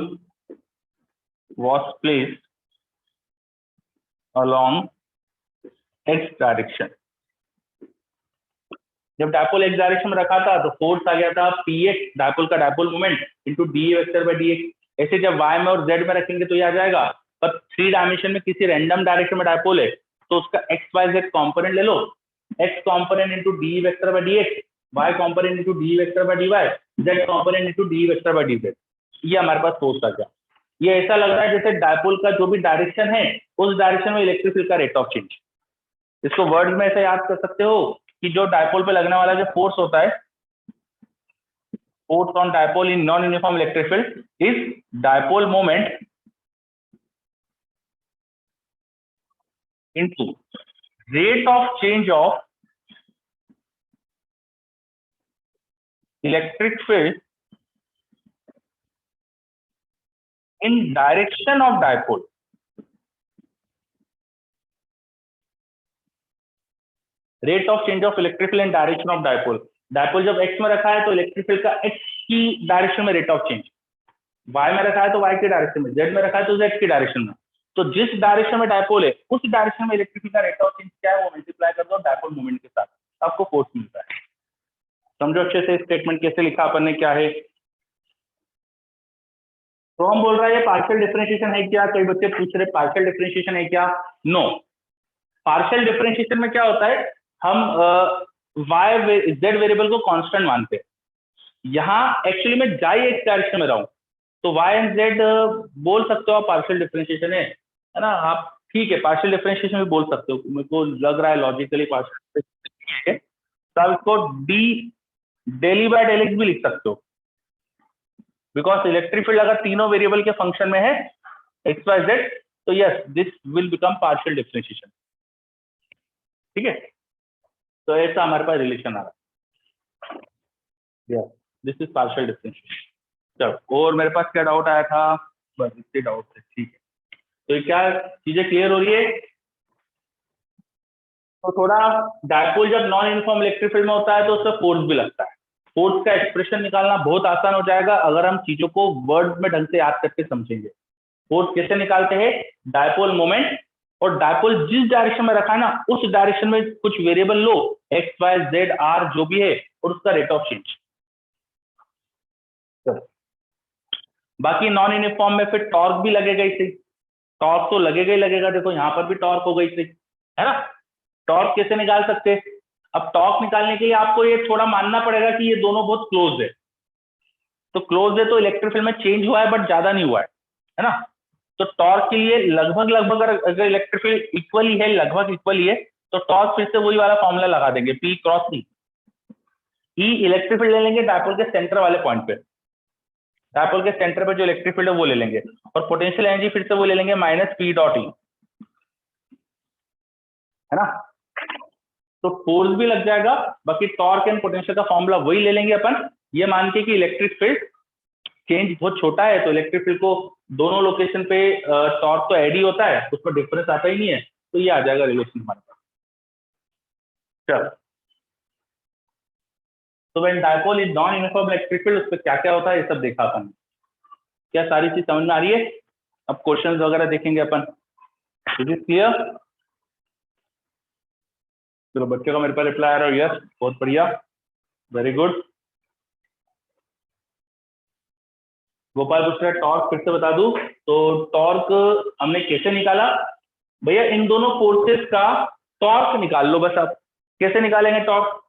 was placed along x direction. जब डायपोल x डायरेक्शन में रखा था तो फोर्स आ गया था px, डायपोल का dipole moment into D vector by D X. ऐसे जब y में और z में रखेंगे तो ये आ जाएगा। पर 3 डायमेंशन में किसी रैंडम डायरेक्शन में डायपोल है तो उसका x y z कॉम्पोनेंट ले लो, x component into D vector by D X, y component into D vector by D Y, z component into D vector by D Z. ये हमारे पास force आ गया। ये ऐसा लग रहा है जैसे डायपोल का जो भी डायरेक्शन है उस डायरेक्शन में इलेक्ट्रिक फील्ड का रेट ऑफ चेंज। इसको वर्ड में ऐसे याद कर सकते हो कि जो डायपोल पे लगने वाला जो फोर्स होता है, force on dipole in non uniform electric field is dipole moment into rate of change of electric field in direction of dipole. Rate of change of electric field in direction of dipole. Dipole जब x में रखा है तो electric field का x की direction में rate of change, y में रखा है तो y की डायरेक्शन में, z में रखा है तो z की डायरेक्शन में। तो जिस डायरेक्शन में डायपोल है उस डायरेक्शन में इलेक्ट्रिक फील्ड का रेट ऑफ चेंज क्या है वो मल्टीप्लाई कर दो डायपोल मोमेंट के साथ, आपको फोर्स मिलता है। समझो अच्छे से स्टेटमेंट कैसे लिखा अपन ने, क्या है। तो हम बोल रहा है ये पार्शियल डिफरेंशिएशन है क्या? कई बच्चे पूछ रहे पार्शियल डिफरेंशिएशन है क्या? नो। पार्शियल डिफरेंशिएशन में क्या होता है, हम y z वेरिएबल को कांस्टेंट मानते हैं। यहाँ एक्चुअली मैं जाई एक्स डायरेक्शन में रहा हूँ तो y एंड z बोल सकते हो आप पार्शियल डिफरेंशिएशन है ना। आप ठीक है पार्शियल डिफरेंशिएशन भी बोल सकते हो, मेरे को लग रहा है लॉजिकली पार्शियल है। तो आप इसको D del by del X भी लिख सकते हो, बिकॉज इलेक्ट्रिक फील्ड अगर तीनों वेरिएबल के फंक्शन में है एक्स वाई जेड तो yes this will become partial differentiation. ठीक है, तो ऐसा हमारे पास रिलेशन आ रहा है, yes this is partial differentiation. चलो, और मेरे पास क्या डाउट आया था? बस इतने डाउट थे, ठीक है। तो ये क्या चीजें क्लियर हो रही है? तो थोड़ा डायपोल जब नॉन यूनिफॉर्म इलेक्ट्रिक फील्ड में होता है तो उसका फोर्स भी लगता है। फोर्स का एक्सप्रेशन निकालना बहुत आसान हो जाएगा अगर हम चीजों को वर्ड में ढंग से याद करके समझेंगे। फोर्स कैसे निकालते हैं? डायपोल मोमेंट, और डायपोल जिस डायरेक्शन में रखा है ना उस डायरेक्शन में कुछ वेरिएबल लो, एक्स वाई जेड आर जो भी है, और उसका रेट ऑफ चेंज। बाकी नॉन यूनिफॉर्म में फिर टॉर्क भी लगेगा इसे, टॉर्क तो लगेगा ही लगेगा। देखो यहाँ पर भी टॉर्क हो गई थी, है ना। टॉर्क कैसे निकाल सकते हैं? अब टॉर्क निकालने के लिए आपको ये थोड़ा मानना पड़ेगा कि ये दोनों बहुत क्लोज है। तो क्लोज है तो इलेक्ट्रिक फील्ड में चेंज हुआ है बट ज्यादा नहीं हुआ है ना। तो टॉर्क के लिए लगभग अगर इलेक्ट्रिक फील्ड इक्वली है, लगभग इक्वली है, तो टॉर्क फिर से वही वाला फॉर्मूला लगा देंगे, P cross E। E electric field ले लेंगे डायपोल के सेंटर वाले पॉइंट पे, डायपोल के सेंटर पे जो इलेक्ट्रिक फील्ड है वो ले लेंगे, और पोटेंशियल एनर्जी फिर से वो ले लेंगे माइनस P डॉट E, है ना। तो फोर्स भी लग जाएगा, बाकी टॉर्क एंड पोटेंशियल का फॉर्मूला वही ले लेंगे अपन, ये मान के कि इलेक्ट्रिक फील्ड चेंज बहुत छोटा है तो इलेक्ट्रिक फील्ड को दोनों लोकेशन पे टॉर्क तो ऐड ही होता है, उसमें डिफरेंस आता ही नहीं है, तो ये आ जाएगा रिलेशन हमारे पास। चलो, तो when dipole is non uniform electric field उस पर क्या क्या होता है ये सब देखा अपन। क्या सारी चीज समझ में आ रही है? अब क्वेश्चंस वगैरह देखेंगे अपन। Is it clear? चलो बच्चे का मेरे पास रिप्लाई आ रहा है, यस, बहुत बढ़िया, वेरी गुड। गोपाल पूछ रहा है टॉर्क फिर से बता दूं, तो टॉर्क हमने कैसे निकाला भैया, इन दोनों फोर्सेस का टॉर्क निकाल लो बस। अब कैसे निकालेंगे टॉर्क?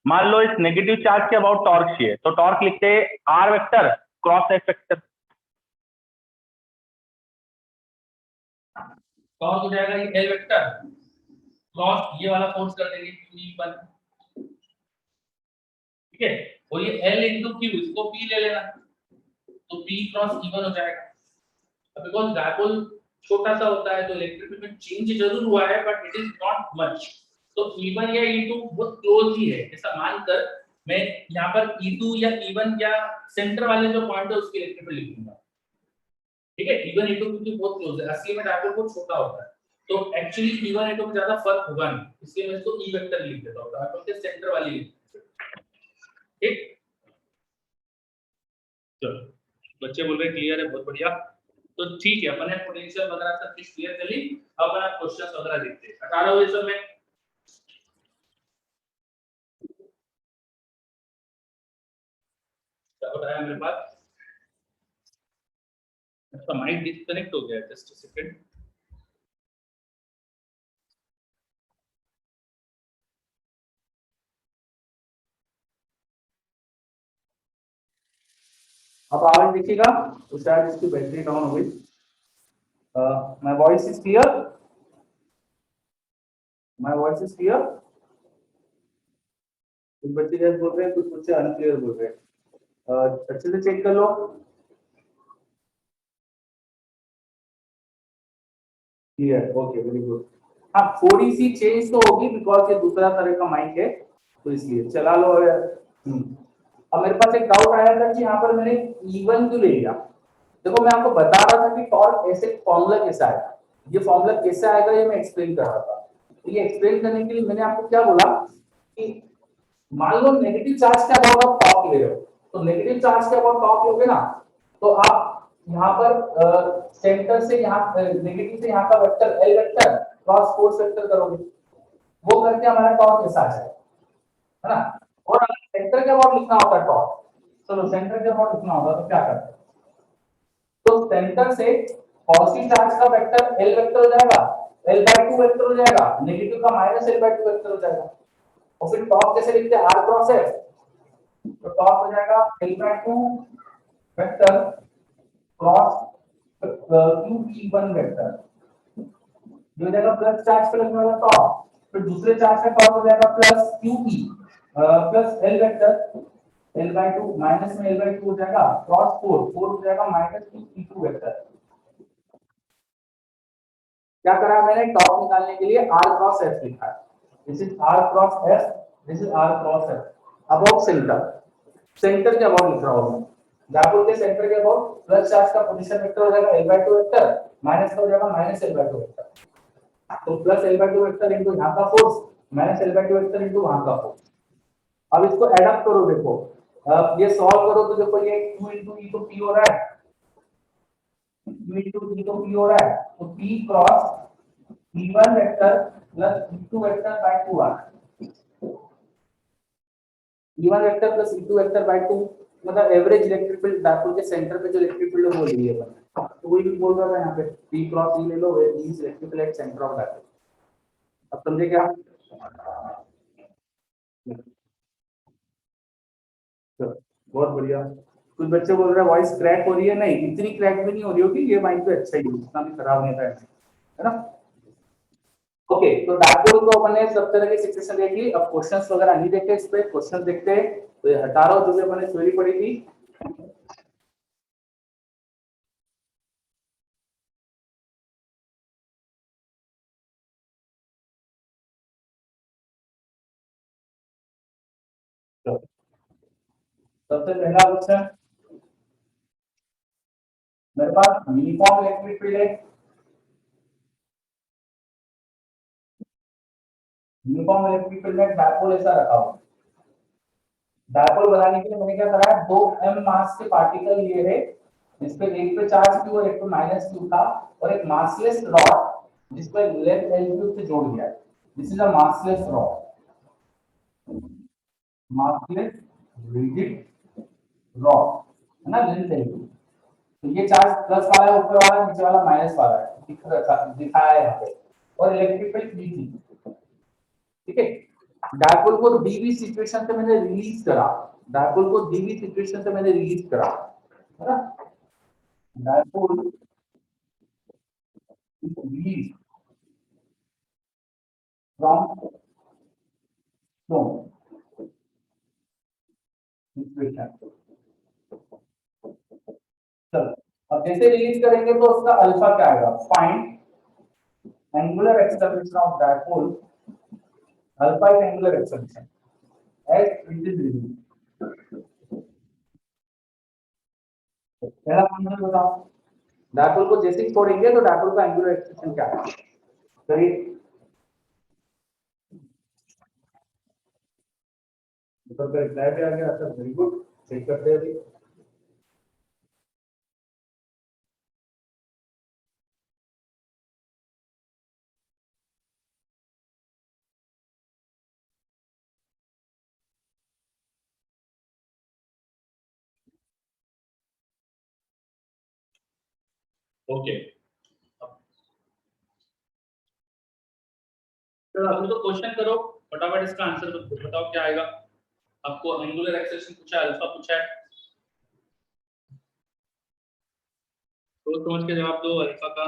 मान लो इस नेगेटिव चार्ज के अबाउट टॉर्क चाहिए, तो टॉर्क लिखते हैं R vector cross F vector. Torque हो जाएगा ये एल वेक्टर क्रॉस ये वाला फोर्स कर देंगे Q1, ठीक है, और ये L इंटू Q, इसको P ले लेना, तो P क्रॉस E1 हो जाएगा। अब बिकॉज़ डायपोल छोटा सा होता है तो इलेक्ट्रिक फील्ड में चेंज जरूर हुआ है but it is not much, तो E1 या E2 बहुत क्लोज ही है, ऐसा मानकर मैं यहाँ पर E2 या E1 या सेंटर वाले जो पॉइंट है उसकी इलेक्ट्रिक फील्ड लिखूंगा, ठीक है। E1 E2 क्योंकि बहुत क्लोज है, असली में डायपोल बहुत छोटा होता है, तो एक्चुअली E1 E2 में ज्यादा फर्क होगा नहीं, इसलिए मैं इसको E वेक्टर लिख देता हूं, डायपोल के सेंटर वाली, ठीक। चलो बच्चे बोल रहे क्लियर है, बहुत बढ़िया। तो ठीक है, अपन ने पोटेंशियल वगैरह सब चीज क्लियर कर ली। अब अपन क्वेश्चंस वगैरह देखते हैं। 18वें क्वेश्चन में क्या बताया मेरे पास? अच्छा माइक डिस्कनेक्ट हो गया, जस्ट अ सेकंड। अब आवाज दिखेगा तो शायद इसकी बैटरी डाउन हो गई। My voice is clear? My voice is clear? कुछ बच्चे जैसे बोल रहे हैं, कुछ बच्चे अनक्लियर बोल रहे हैं। अच्छे से चेक कर लो। Clear, okay, very good. हाँ थोड़ी सी चेंज तो होगी बिकॉज ये दूसरा तरह का माइक है, तो इसलिए चला लो। अब मेरे पास एक डाउट आया था कि यहाँ पर मैंने E1 क्यों ले लिया। देखो मैं आपको बता रहा था कि टॉर्क ऐसे फॉर्मूला कैसा है, ये फॉर्मूला कैसे आएगा ये मैं एक्सप्लेन कर रहा था। तो ये एक्सप्लेन करने के लिए मैंने आपको क्या बोला कि मान लो नेगेटिव चार्ज के अबाउट आप टॉर्क ले रहे हो, तो नेगेटिव चार्ज के अबाउट टॉर्क लोगे ना, तो आप यहाँ पर सेंटर से यहाँ नेगेटिव से यहाँ का vector L vector cross force vector करोगे, वो करके हमारा टॉर्क ऐसा आ जाएगा, है ना। और अगर सेंटर के अबाउट लिखना होता है टॉर्क, चलो सेंटर के अबाउट लिखना होगा तो क्या करते हैं, तो सेंटर से पॉजिटिव चार्ज का वेक्टर L वेक्टर हो जाएगा, L/2 वेक्टर हो जाएगा, नेगेटिव का -L/2 वेक्टर हो जाएगा, और फिर टॉर्क कैसे लिखते हैं, R क्रॉस F, तो टॉर्क हो जाएगा L/2 vector cross QE1 vector, जो हो जाएगा प्लस चार्ज पे लगने वाला टॉर्क, फिर दूसरे चार्ज का टॉर्क हो जाएगा plus QE plus L vector L/2 minus में L/2 हो जाएगा क्रॉस 4 हो जाएगा -2E2 वेक्टर। क्या करा मैंने, टॉर्क निकालने के लिए R क्रॉस F लिखा है, this is R cross F, this is R cross F about centre, centre के अबाउट लिख रहा हूं मैं, डायपोल के सेंटर के अबाउट प्लस चार्ज का पोजीशन वेक्टर हो जाएगा L/2 वेक्टर, माइनस का हो जाएगा -L/2 वेक्टर, तो प्लस L/2 वेक्टर इनटू यहां का force minus L/2 vector into वहां का फोर्स। अब इसको ऐड अप करो, देखो अब ये सॉल्व करो तो देखो ये Q into E तो P हो रहा है, Q into E तो P हो रहा है, तो P cross E1 vector plus E2 vector by 2 आ रहा है, E1 vector plus E2 vector by 2 मतलब एवरेज इलेक्ट्रिक फील्ड डायपोल के सेंटर पे जो इलेक्ट्रिक फील्ड है वो ले लिया अपन, तो वही भी बोल रहा था यहाँ पे P क्रॉस E ले लो, where means electric field at centre of dipole. अब समझे क्या? बहुत बढ़िया। कुछ बच्चे बोल रहे हैं वॉइस क्रैक हो रही है, नहीं इतनी क्रैक भी नहीं हो रही होगी, ये माइक पे अच्छा ही है, इतना भी खराब नहीं था, है ना। ओके तो डायपोल को अपन ने सब तरह की सिचुएशन देख ली, अब क्वेश्चंस वगैरह नहीं देखे, इस पे क्वेश्चन देखते हैं। तो ये हटा रहा हूं जो भी अपन ने थ्योरी पढ़ी थी। सबसे पहला क्वेश्चन मेरे पास यूनिफॉर्म इलेक्ट्रिक फील्ड है, यूनिफॉर्म इलेक्ट्रिक फील्ड में डायपोल ऐसा रखा हुआ, डायपोल बनाने के लिए मैंने क्या करा है, 2 m मास के पार्टिकल लिए है इस पे एक पे चार्ज q और एक पे माइनस q था और एक मासलेस रॉड जिस पे लेंथ L3 से जोड़ दिया है। This is a massless rod, massless rigid rod है ना, लेंथ L3। तो ये चार्ज प्लस वाला है, ऊपर वाला, नीचे वाला माइनस वाला है, दिखाया है यहाँ पे। और इलेक्ट्रिक फील्ड B थी, ठीक है। डायपोल को डीवी सिचुएशन से मैंने रिलीज करा, डायपोल को डीवी सिचुएशन से मैंने रिलीज करा, है ना। Dipole is released from zone situation। चलो अब जैसे रिलीज करेंगे तो उसका अल्फा क्या आएगा, find angular acceleration of dipole, alpha is angular acceleration as it is release. पहला फंक्शन बताओ, डायपोल को जैसे ही छोड़ेंगे तो डायपोल का एंगुलर एक्सेलरेशन क्या है, करिए। तो रिप्लाई भी आ गया, अच्छा वेरी गुड, चेक करते हैं अभी। ओके तो अभी तो क्वेश्चन करो फटाफट, इसका आंसर बताओ क्या आएगा। आपको एंगुलर एक्सेलरेशन पूछा है, अल्फा पूछा है, तो समझ के जवाब दो अल्फा का।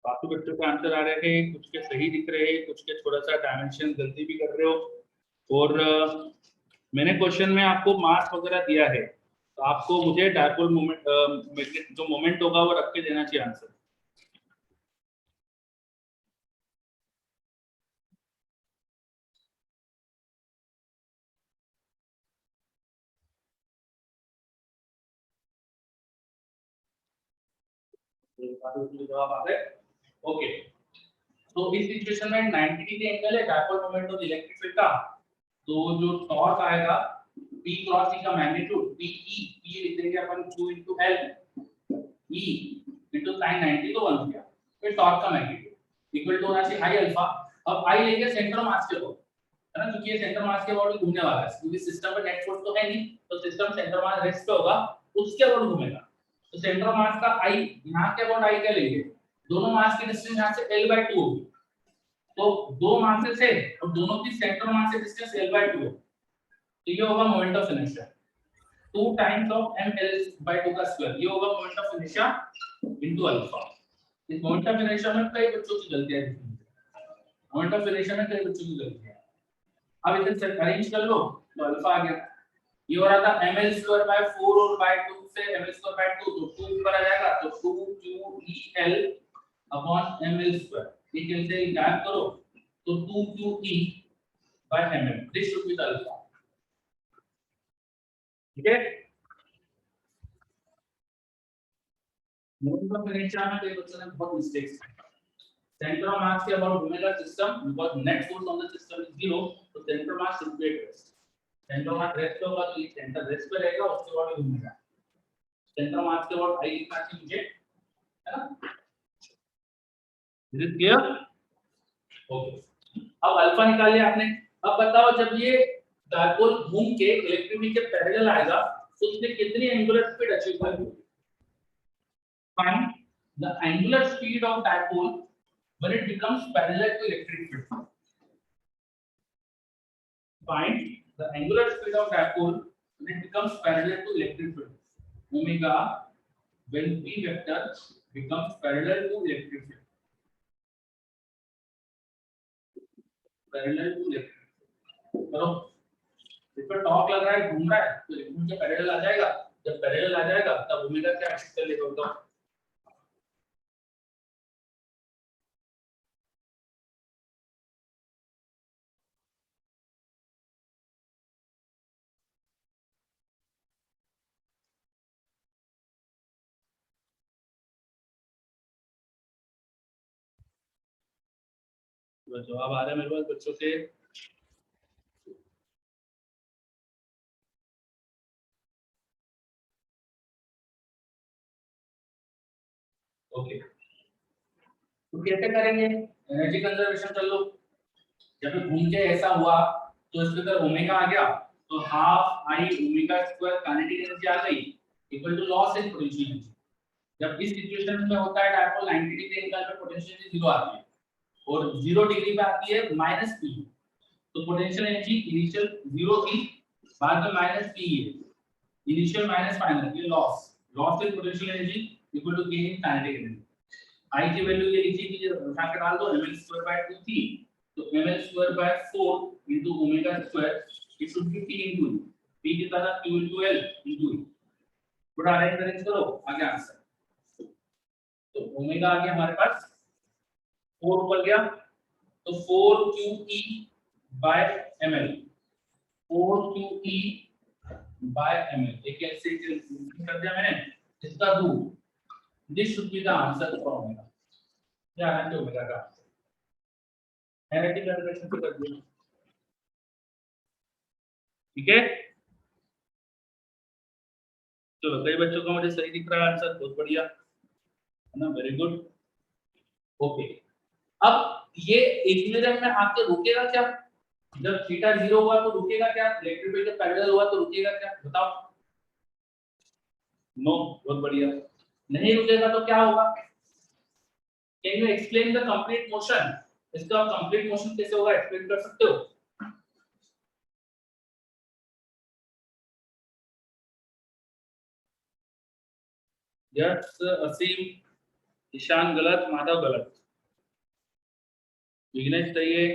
बाकी बच्चों के आंसर आ रहे हैं, कुछ के सही दिख रहे हैं, कुछ के थोड़ा सा डायमेंशन गलती भी कर रहे हो। और मैंने क्वेश्चन में आपको मास वगैरह दिया है, तो आपको मुझे डायपोल मोमेंट जो मोमेंट होगा वो रख के देना चाहिए आंसर। जवाब आ गए, ओके। तो इस सिचुएशन में 90 डिग्री एंगल है dipole moment of electric field का, तो जो टॉर्क आएगा P क्रॉस E का मैग्नीट्यूड PE, P लिख देंगे अपन Q into L, E into sin 90 तो 1 हो गया। फिर टॉर्क का मैग्नीट्यूड इक्वल टू होना चाहिए I अल्फा। अब I लेंगे सेंटर ऑफ मास के अबाउट, है ना, क्योंकि ये सेंटर मास के अबाउट घूमने वाला है, क्योंकि सिस्टम पे नेट फोर्स तो है नहीं, तो सिस्टम सेंटर मास रेस्ट पे होगा, उसके अबाउट घूमेगा। तो सेंटर ऑफ मास का I यहां के अबाउट I क्या लेंगे, दोनों मास की डिस्टेंस यहां से L/2 होगी, तो दो मासेस है और दोनों की सेंटर मास से डिस्टेंस L/2 है, तो ये होगा moment of inertia 2 times of mL/2 का स्क्वायर, ये होगा moment of inertia into alpha. इस मोमेंट ऑफ इनर्शिया में कई बच्चों की गलतियां दिखती हैं, मोमेंट ऑफ इनर्शिया में कई बच्चों की गलतियां। अब इसे अरेंज कर लो तो अल्फा आ गया, ये हो रहा था mL/4 और by 2 से mL/2 तो 2 ऊपर आ जाएगा, तो 2qEL अपॉन mL², ये कैंसिल गायब करो तो 2qE by mm, this should be the alpha, ठीक है। मोमेंट ऑफ इनर्शिया में कई बच्चों ने बहुत मिस्टेक्स की, सेंटर ऑफ मास के अबाउट घूमेगा system, because net force on the system is 0, तो centre of mass should be at rest, centre of mass rest होगा तो ये सेंटर रेस्ट पे रहेगा, उसके बाद घूमेगा, सेंटर ऑफ मास के अबाउट आई लिखना चाहिए मुझे, है ना। Is it clear, okay. अब अल्फा निकाल लिया आपने, अब बताओ जब ये डायपोल घूम के इलेक्ट्रिक फील्ड के पैरेलल आएगा तो उसने कितनी एंगुलर स्पीड अचीव कर ली। Find the angular speed of dipole when it becomes parallel to electric field. Find the angular speed of dipole when it becomes parallel to electric field. Omega when P vector becomes parallel to electric field. Parallel to electric field. करो, इस पर torque लग रहा है, घूम रहा है, तो इलेक्ट्रिक के पैरेलल आ जाएगा, जब पैरेलल आ जाएगा तब ओमेगा क्या एक्ट कर लेगा बताओ। तो जवाब आ रहा है मेरे पास बच्चों से। ओके, तो कैसे करेंगे एनर्जी कंजर्वेशन? चलो जब घूम के ऐसा हुआ तो इसके अंदर ओमेगा आ गया, तो half I omega square kinetic energy आ गई equal to loss in potential energy. जब इस सिचुएशन में होता है डायपोल 90 डिग्री एंगल पे पोटेंशियल एनर्जी 0 आती है और 0 डिग्री पे आती है -p, तो पोटेंशियल एनर्जी इनिशियल 0 थी, बाद में -p है, इनिशियल माइनस फाइनल, ये loss in potential energy equal to gain in kinetic energy. I की वैल्यू ये लिखी थी, उठा के डाल दो, ml² 2 थी, तो ml² 4 into omega square, it should be p into e, p कितना था, q into l into e। थोड़ा अरेंज करो, आ गया आंसर। तो ओमेगा आ गया हमारे पास 4 ऊपर गया, तो 4qe by ml, 4qe by ml, एक ऐसे कर दिया मैंने, इसका दो, this should be the answer for omega. क्या है ओमेगा का एनर्जी कंजर्वेशन से कर दिया, ठीक है। चलो कई बच्चों को मुझे सही दिख रहा है आंसर, बहुत बढ़िया है ना, वेरी गुड। ओके, अब ये इक्विलिब्रियम में आके रुकेगा क्या? जब थीटा 0 हुआ तो रुकेगा क्या? इलेक्ट्रिक फील्ड जब पैरेलल हुआ तो रुकेगा क्या? बताओ। नो, बहुत बढ़िया। नहीं रुकेगा तो क्या होगा? Can you explain the complete motion? इसका कंप्लीट मोशन कैसे होगा, एक्सप्लेन कर सकते हो? यस असीम, ईशान गलत, माधव गलत, विघ्नेश सही है,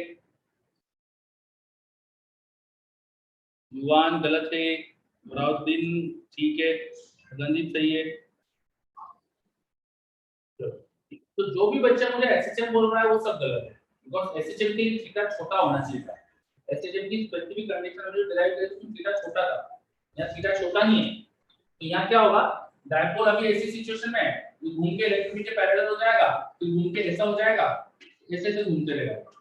युवान गलत है, मुराउद्दीन ठीक है, रंजीत सही है। तो जो भी बच्चा मुझे एसएचएम बोल रहा है वो सब गलत है, बिकॉज़ एसएचएम की थीटा छोटा होना चाहिए था। एसएचएम की स्पेसिफिक कंडीशन में जो डिराइव किया तो थीटा छोटा था, यहाँ थीटा छोटा नहीं है, तो यहाँ क्या होगा, डायपोल अभी ऐसी सिचुएशन में है, ये घूम के इलेक्ट्रिक फील्ड के पैरेलल हो जाएगा, फिर घूम के ऐसा हो जाएगा, ऐसे ऐसे घूमते रहेगा,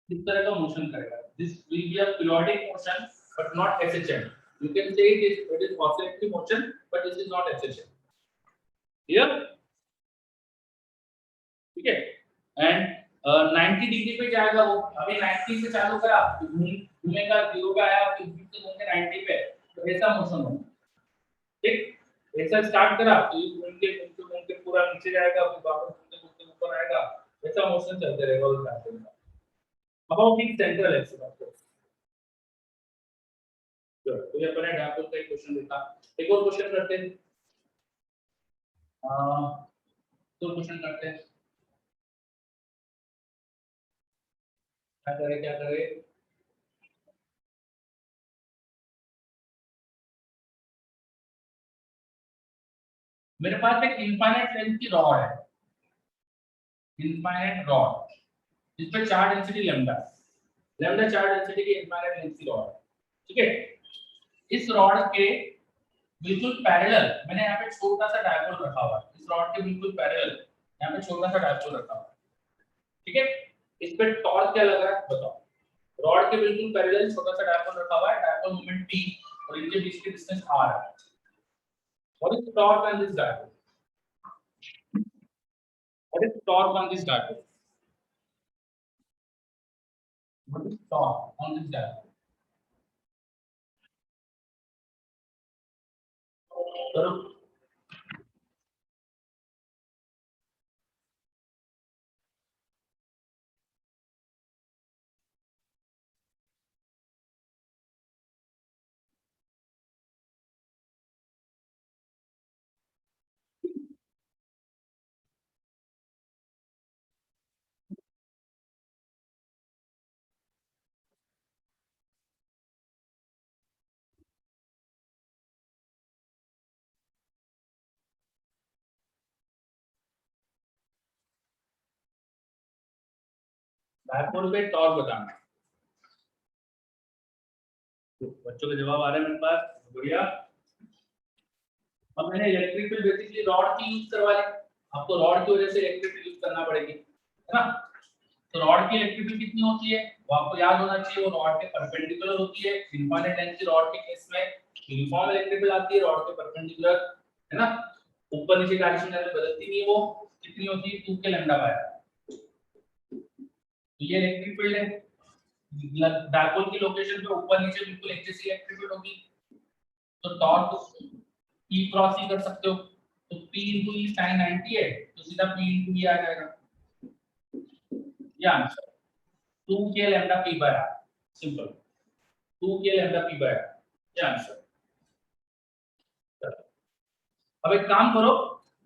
इस तरह का मोशन करेगा। This will be a periodic motion but not SHM. You can say it is oscillatory motion but this is not SHM. Clear? ठीक है। एंड 90 डिग्री पे जाएगा वो, अभी 90 से चालू करा तो घूमेगा 0 पे आया, फिर फिर से घूम के 90 पे, तो ऐसा मोशन होगा। ठीक, ऐसा स्टार्ट करा तो ये घूम के पूरा नीचे जाएगा, फिर वापस घूमते घूमते ऊपर आएगा, ऐसा मोशन चलते रहेगा उस रास्ते में। About in central axis of force. तो ये अपने डायपोल का एक क्वेश्चन देखा, एक और क्वेश्चन करते हैं, तो क्वेश्चन करते हैं, क्या करें? मेरे पास एक इनफाइनाइट लेंथ की रॉड है, इनफाइनाइट रॉड, जिस पे charge density lambda, lambda charge density की इनफाइनाइट लेंथ की रॉड है, ठीक है। इस रॉड के बिल्कुल पैरेलल मैंने यहाँ पे छोटा सा डायपोल रखा हुआ है, इस रॉड के बिल्कुल पैरेलल यहाँ पे छोटा सा डायपोल रखा हुआ है, ठीक है। इस पे टॉर्क क्या लग रहा है बताओ? रॉड के बिल्कुल पैरेलल छोटा सा डायपोल रखा हुआ है, डायपोल मोमेंट p और इनके बीच की डिस्टेंस r है। What is torque on this dipole? What is torque on this dipole? What is torque on this dipole? करो। डायपोल पे टॉर्क बताना। तो बच्चों के जवाब आ रहे हैं मेरे पास, बढ़िया। अब मैंने इलेक्ट्रिक फील्ड बेसिकली रॉड की यूज करवा ली, आपको रॉड की वजह से इलेक्ट्रिक फील्ड यूज करना पड़ेगी, है ना। तो रॉड की इलेक्ट्रिक फील्ड कितनी होती है वो आपको याद होना चाहिए, वो रॉड के परपेंडिकुलर होती है। इनफाइनाइट लेंथ की रॉड के केस में यूनिफॉर्म इलेक्ट्रिक फील्ड आती है, रॉड के परपेंडिकुलर, है ना, ऊपर नीचे डायरेक्शन में बदलती नहीं है, वो कितनी होती है 2 के लैम्डा बाय आर। ये इलेक्ट्रिक फील्ड है, डायपोल की लोकेशन पे ऊपर नीचे बिल्कुल एक जैसी इलेक्ट्रिक फील्ड होगी, तो टॉर्क P क्रॉस E कर सकते हो, तो P into E sin 90 है, तो सीधा P into E आ जाएगा, ये आंसर 2 के lambda P by R, simple 2 के लैम्डा P बाय R, ये आंसर। अब एक काम करो,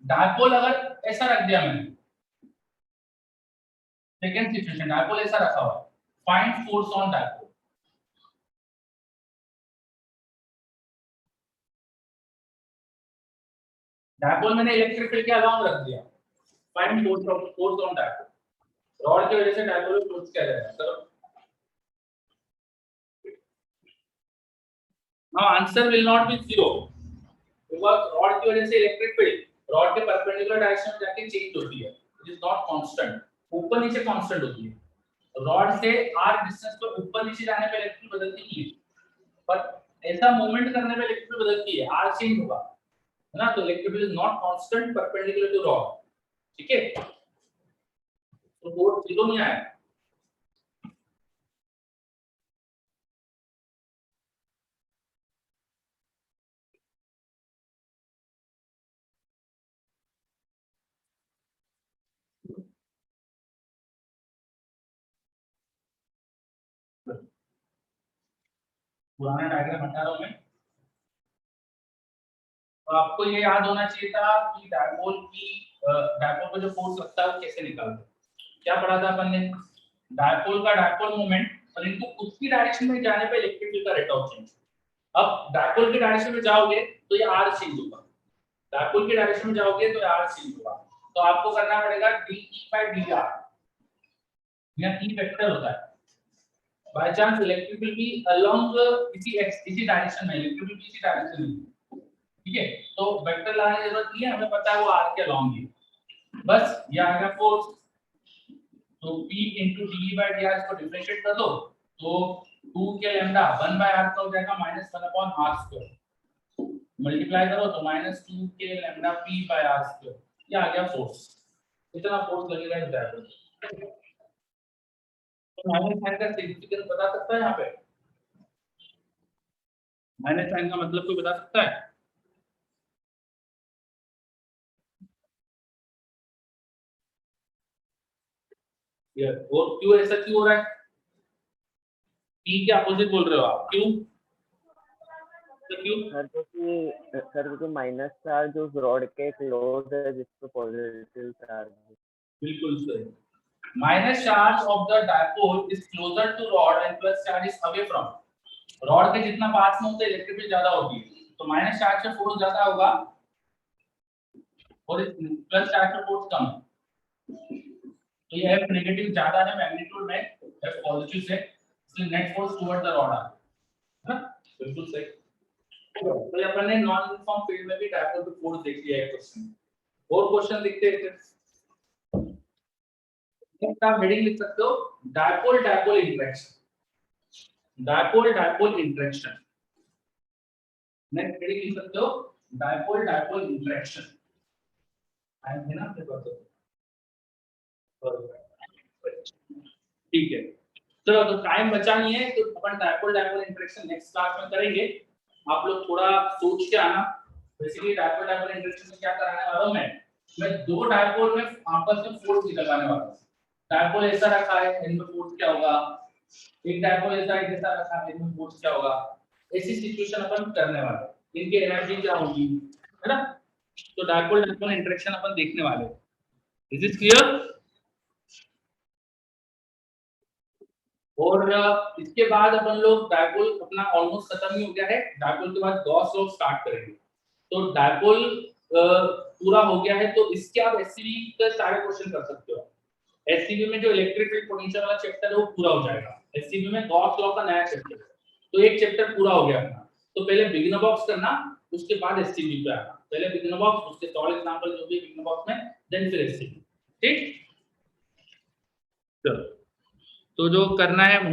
डायपोल अगर ऐसा रख दिया मैंने, सेकंड सिचुएशन डायपोल ऐसा रखा हुआ है, find force on dipole. Dipole मैंने इलेक्ट्रिक फील्ड के अलाउंग रख दिया, find force on dipole, rod की वजह से डायपोल को फोर्स किया जाएगा। चलो now answer will not be 0 because rod की वजह से इलेक्ट्रिक फील्ड रॉड के परपेंडिकुलर डायरेक्शन में जाके चेंज होती है, इट इज नॉट कांस्टेंट, ऊपर नीचे कांस्टेंट होती है। रॉड से r डिस्टेंस पर ऊपर नीचे जाने पे इलेक्ट्रिक फील्ड बदलती नहीं है, पर ऐसा मूवमेंट करने पे इलेक्ट्रिक फील्ड बदलती है, r चेंज होगा, है ना, तो electric field is not constant perpendicular to rod, ठीक है, तो फोर्स 0 नहीं आएगा। पुराना डायग्राम हटा रहा हूं मैं, तो आपको ये याद होना चाहिए था कि डायपोल पर जो फोर्स लगता है वो कैसे निकालते हैं। क्या पढ़ा था अपन ने, डायपोल का डायपोल मोमेंट और इनको उसकी डायरेक्शन में जाने पे इलेक्ट्रिक फील्ड का रेट ऑफ चेंज। अब डायपोल की डायरेक्शन में जाओगे तो ये r चेंज होगा, डायपोल की डायरेक्शन में जाओगे तो r चेंज होगा, तो आपको करना पड़ेगा dE/dr, यहां E वेक्टर होता है, बाय चांस इलेक्ट्रिक फील्ड भी अलोंग इसी डायरेक्शन में, इलेक्ट्रिक फील्ड इसी डायरेक्शन में, ठीक है, तो वेक्टर लाने की जरूरत नहीं है, हमें पता है वो r के अलोंग है, बस ये आएगा फोर्स, तो P into dE/dr इसको डिफरेंशिएट कर दो, तो 2 के लैम्डा 1/r का हो जाएगा -1/r², मल्टीप्लाई करो तो -2 के लैम्डा P/r², ये आ गया फोर्स, इतना फोर्स लगेगा इस डायपोल, तो माइनस साइन का सिग्निफिकेंस बता सकता है यहाँ पे, माइनस साइन का मतलब कोई बता सकता है? ये और क्यों ऐसा क्यों हो रहा है, P के अपोजिट बोल रहे हो आप, क्यों? तो क्यों सर माइनस चार्ज उस रॉड के क्लोज है जिस पे पॉजिटिव चार्ज है। बिल्कुल सही, minus charge of the dipole is closer to rod and plus charge is away from, rod के जितना पास में होता है इलेक्ट्रिक फील्ड ज्यादा होती है, तो माइनस चार्ज से फोर्स ज्यादा होगा और प्लस चार्ज से फोर्स कम है, तो ये F नेगेटिव ज्यादा है मैग्नीट्यूड में, F पॉजिटिव से, इसलिए net force toward the rod आ है ना, बिल्कुल सही। तो ये अपन ने नॉन यूनिफॉर्म फील्ड में भी डायपोल पे फोर्स देख लिया है क्वेश्चन, और क्वेश्चन लिखते हैं फिर, नेक्स्ट आप हेडिंग लिख सकते हो dipole dipole interaction, dipole dipole interaction, next heading लिख सकते हो डायपोल डायपोल इंटरेक्शन, टाइम है ना आपके पास, ठीक है, चलो तो टाइम बचा नहीं है, तो अपन dipole dipole interaction next class में करेंगे, आप लोग थोड़ा सोच के आना, बेसिकली डायपोल डायपोल इंटरेक्शन में क्या कराने वाला हूं मैं दो डायपोल में आपस में फोर्स निकालने वाला हूं, डायपोल ऐसा रखा है इनमें फोर्स क्या होगा, एक डायपोल ऐसा है जैसा रखा है इनमें फोर्स क्या होगा, ऐसी सिचुएशन अपन करने वाले हैं, इनकी एनर्जी क्या होगी, है ना, तो डायपोल डायपोल इंटरेक्शन अपन देखने वाले हैं, इज इट क्लियर? और इसके बाद अपन लोग डायपोल अपना ऑलमोस्ट खत्म ही हो गया है, डायपोल के बाद गॉस लॉ स्टार्ट करेंगे, तो डायपोल पूरा हो गया है, तो इसके आप एससीबी के सारे क्वेश्चन कर सकते हो, एससीबी में जो इलेक्ट्रिक फील्ड पोटेंशियल वाला चैप्टर है वो पूरा हो जाएगा, एससीबी में गॉस लॉ का नया चैप्टर है, तो एक चैप्टर पूरा हो गया अपना, तो पहले बिगिनर बॉक्स करना, उसके बाद एससीबी पे आना, पहले बिगिनर बॉक्स, उसके सॉल्व एग्जांपल जो भी बिगिनर बॉक्स में, देन फिर एससीबी, ठीक, चलो। तो जो करना है